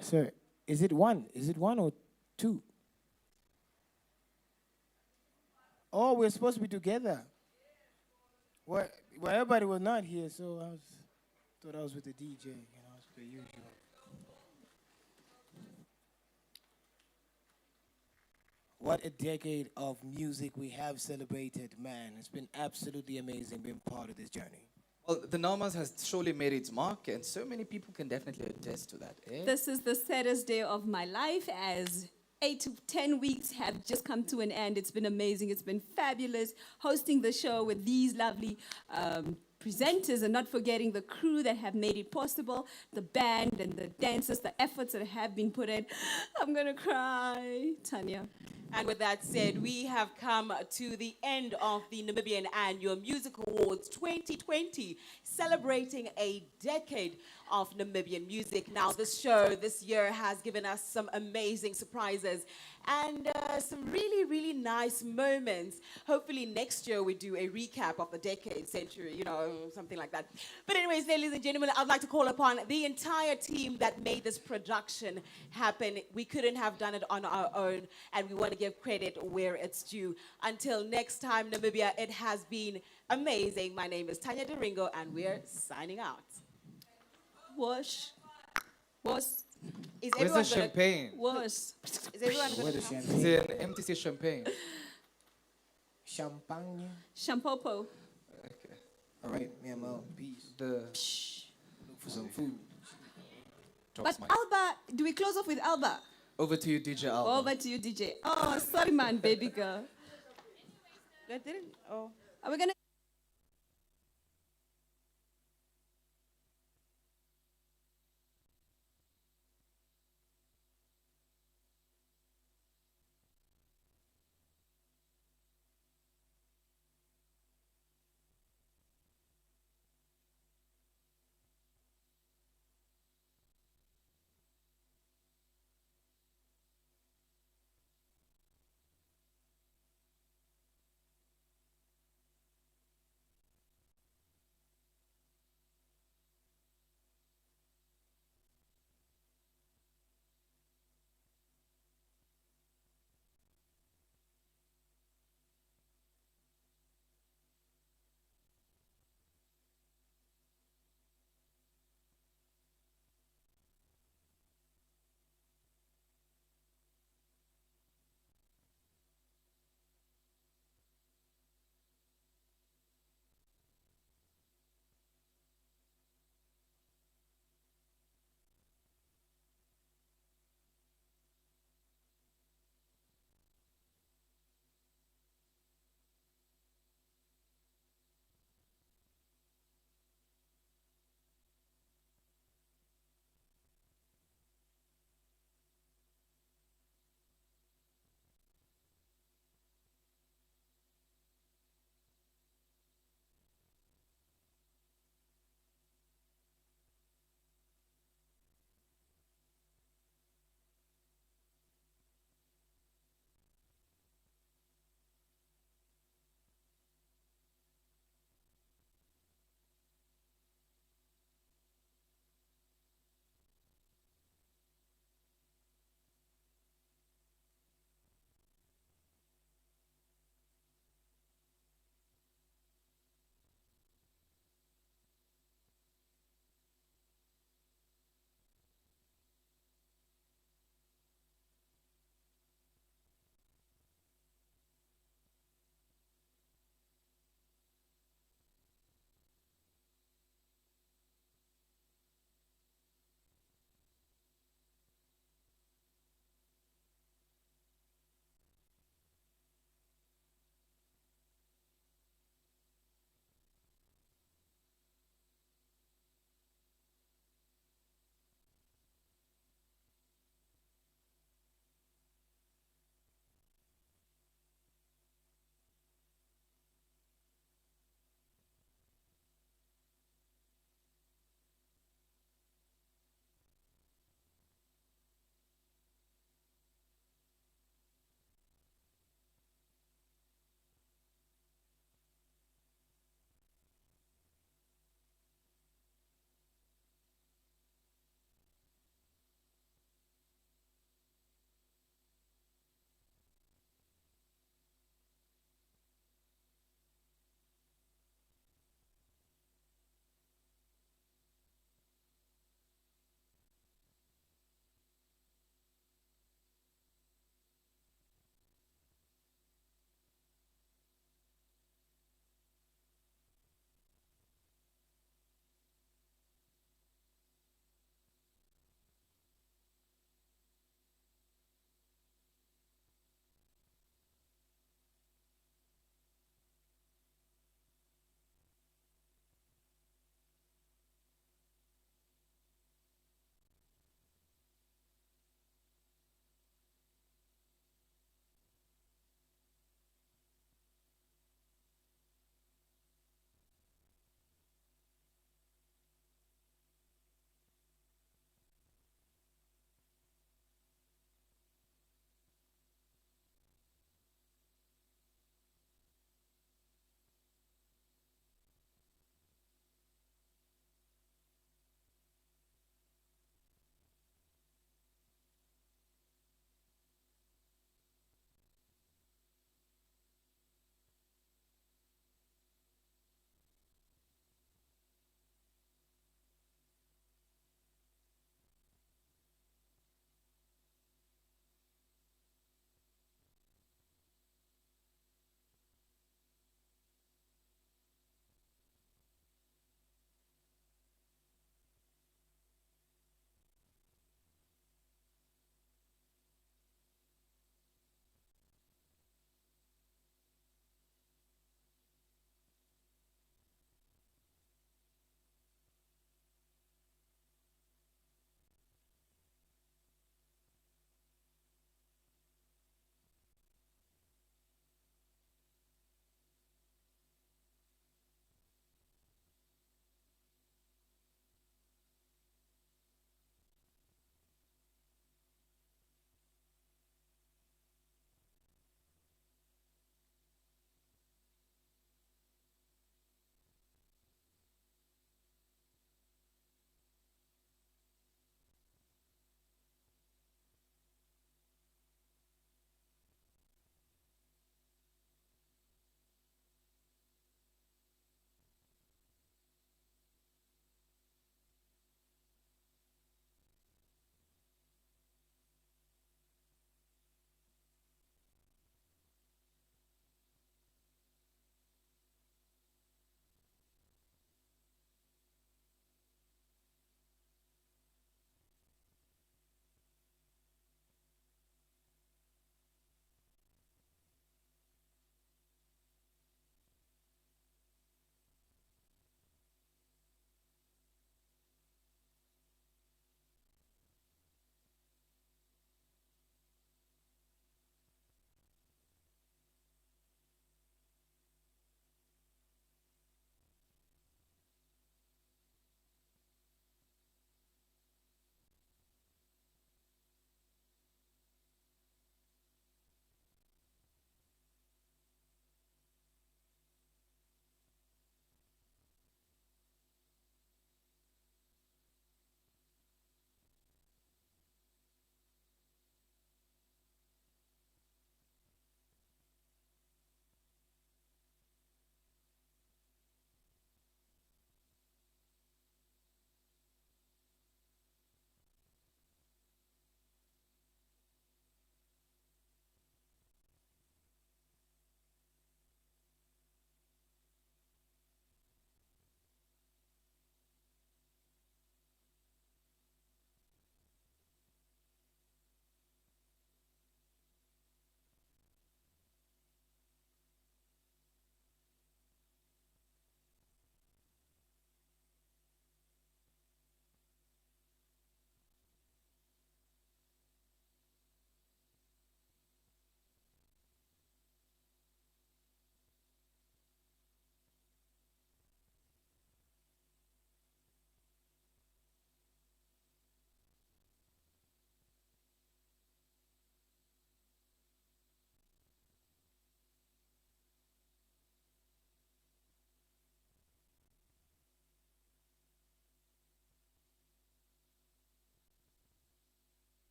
Sir, is it one? Is it one or two? Oh, we're supposed to be together. Well, everybody was not here, so thought I was with the DJ, as per usual. What a decade of music we have celebrated, man. It's been absolutely amazing being part of this journey. Well, the Namas has surely made its mark, and so many people can definitely attest to that. Eh? This is the saddest day of my life as 8 to 10 weeks have just come to an end. It's been amazing. It's been fabulous hosting the show with these lovely presenters and not forgetting the crew that have made it possible, the band and the dancers, the efforts that have been put in. I'm going to cry, Tanya. And with that said, we have come to the end of the Namibian Annual Music Awards 2020, celebrating a decade of Namibian music. Now, this show this year has given us some amazing surprises and some really, really nice moments. Hopefully next year we do a recap of the decade, century, something like that. But anyways, ladies and gentlemen, I'd like to call upon the entire team that made this production happen. We couldn't have done it on our own, and we want to give credit where it's due. Until next time, Namibia, it has been amazing. My name is Tanya Doringo, and we're signing out. Wash. Where's the champagne? Wash. Is everyone Where's the champagne? Is it an MTC champagne? Champagne. Shampopo. All right, me, I'm out. Peace. Look for some food. But Alba, do we close off with Alba? Over to you, DJ Alba. Over to you, DJ. Oh, sorry, man, baby girl. That didn't. Oh, are we gonna?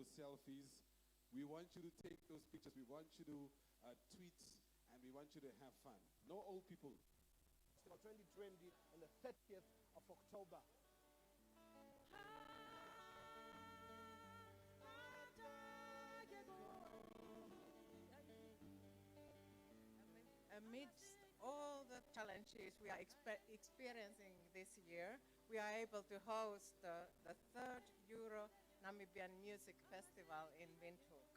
those selfies. We want you to take those pictures. We want you to tweet, and we want you to have fun. No old people. 2020 on the 30th of October. Amidst all the challenges we are experiencing this year, we are able to host the third Euro Namibian Music Festival in Windhoek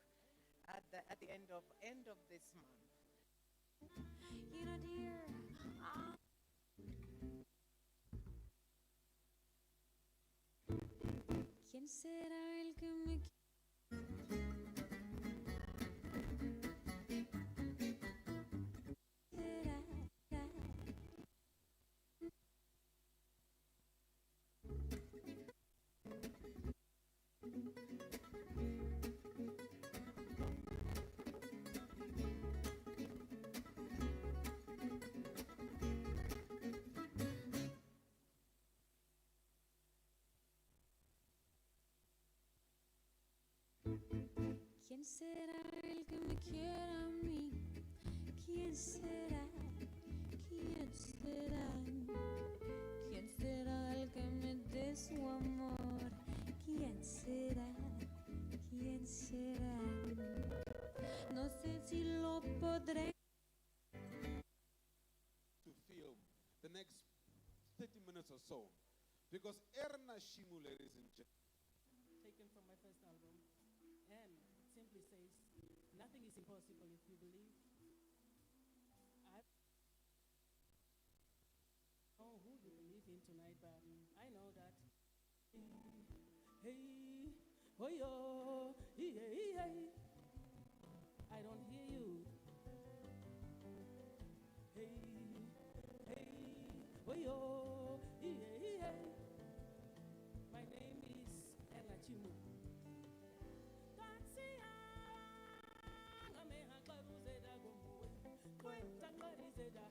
at the end of this month. You know, dear, ¿quién será el que me ¿Quién será el que me quiera a mí? ¿Quién será? ¿Quién será? ¿Quién será el que me dé su amor? ¿Quién será? ¿Quién será? No sé si lo podré. To film the next 30 minutes or so. Because Erna Shimu, ladies and gentlemen. Taken from my first album. And it simply says, nothing is impossible if you believe. I don't know who you believe in tonight, but I know that. Hey, oh yo, hey. I don't hear you. Hey, oh yo, hey. My name is Ella Chimu. Kwenta ngari zeda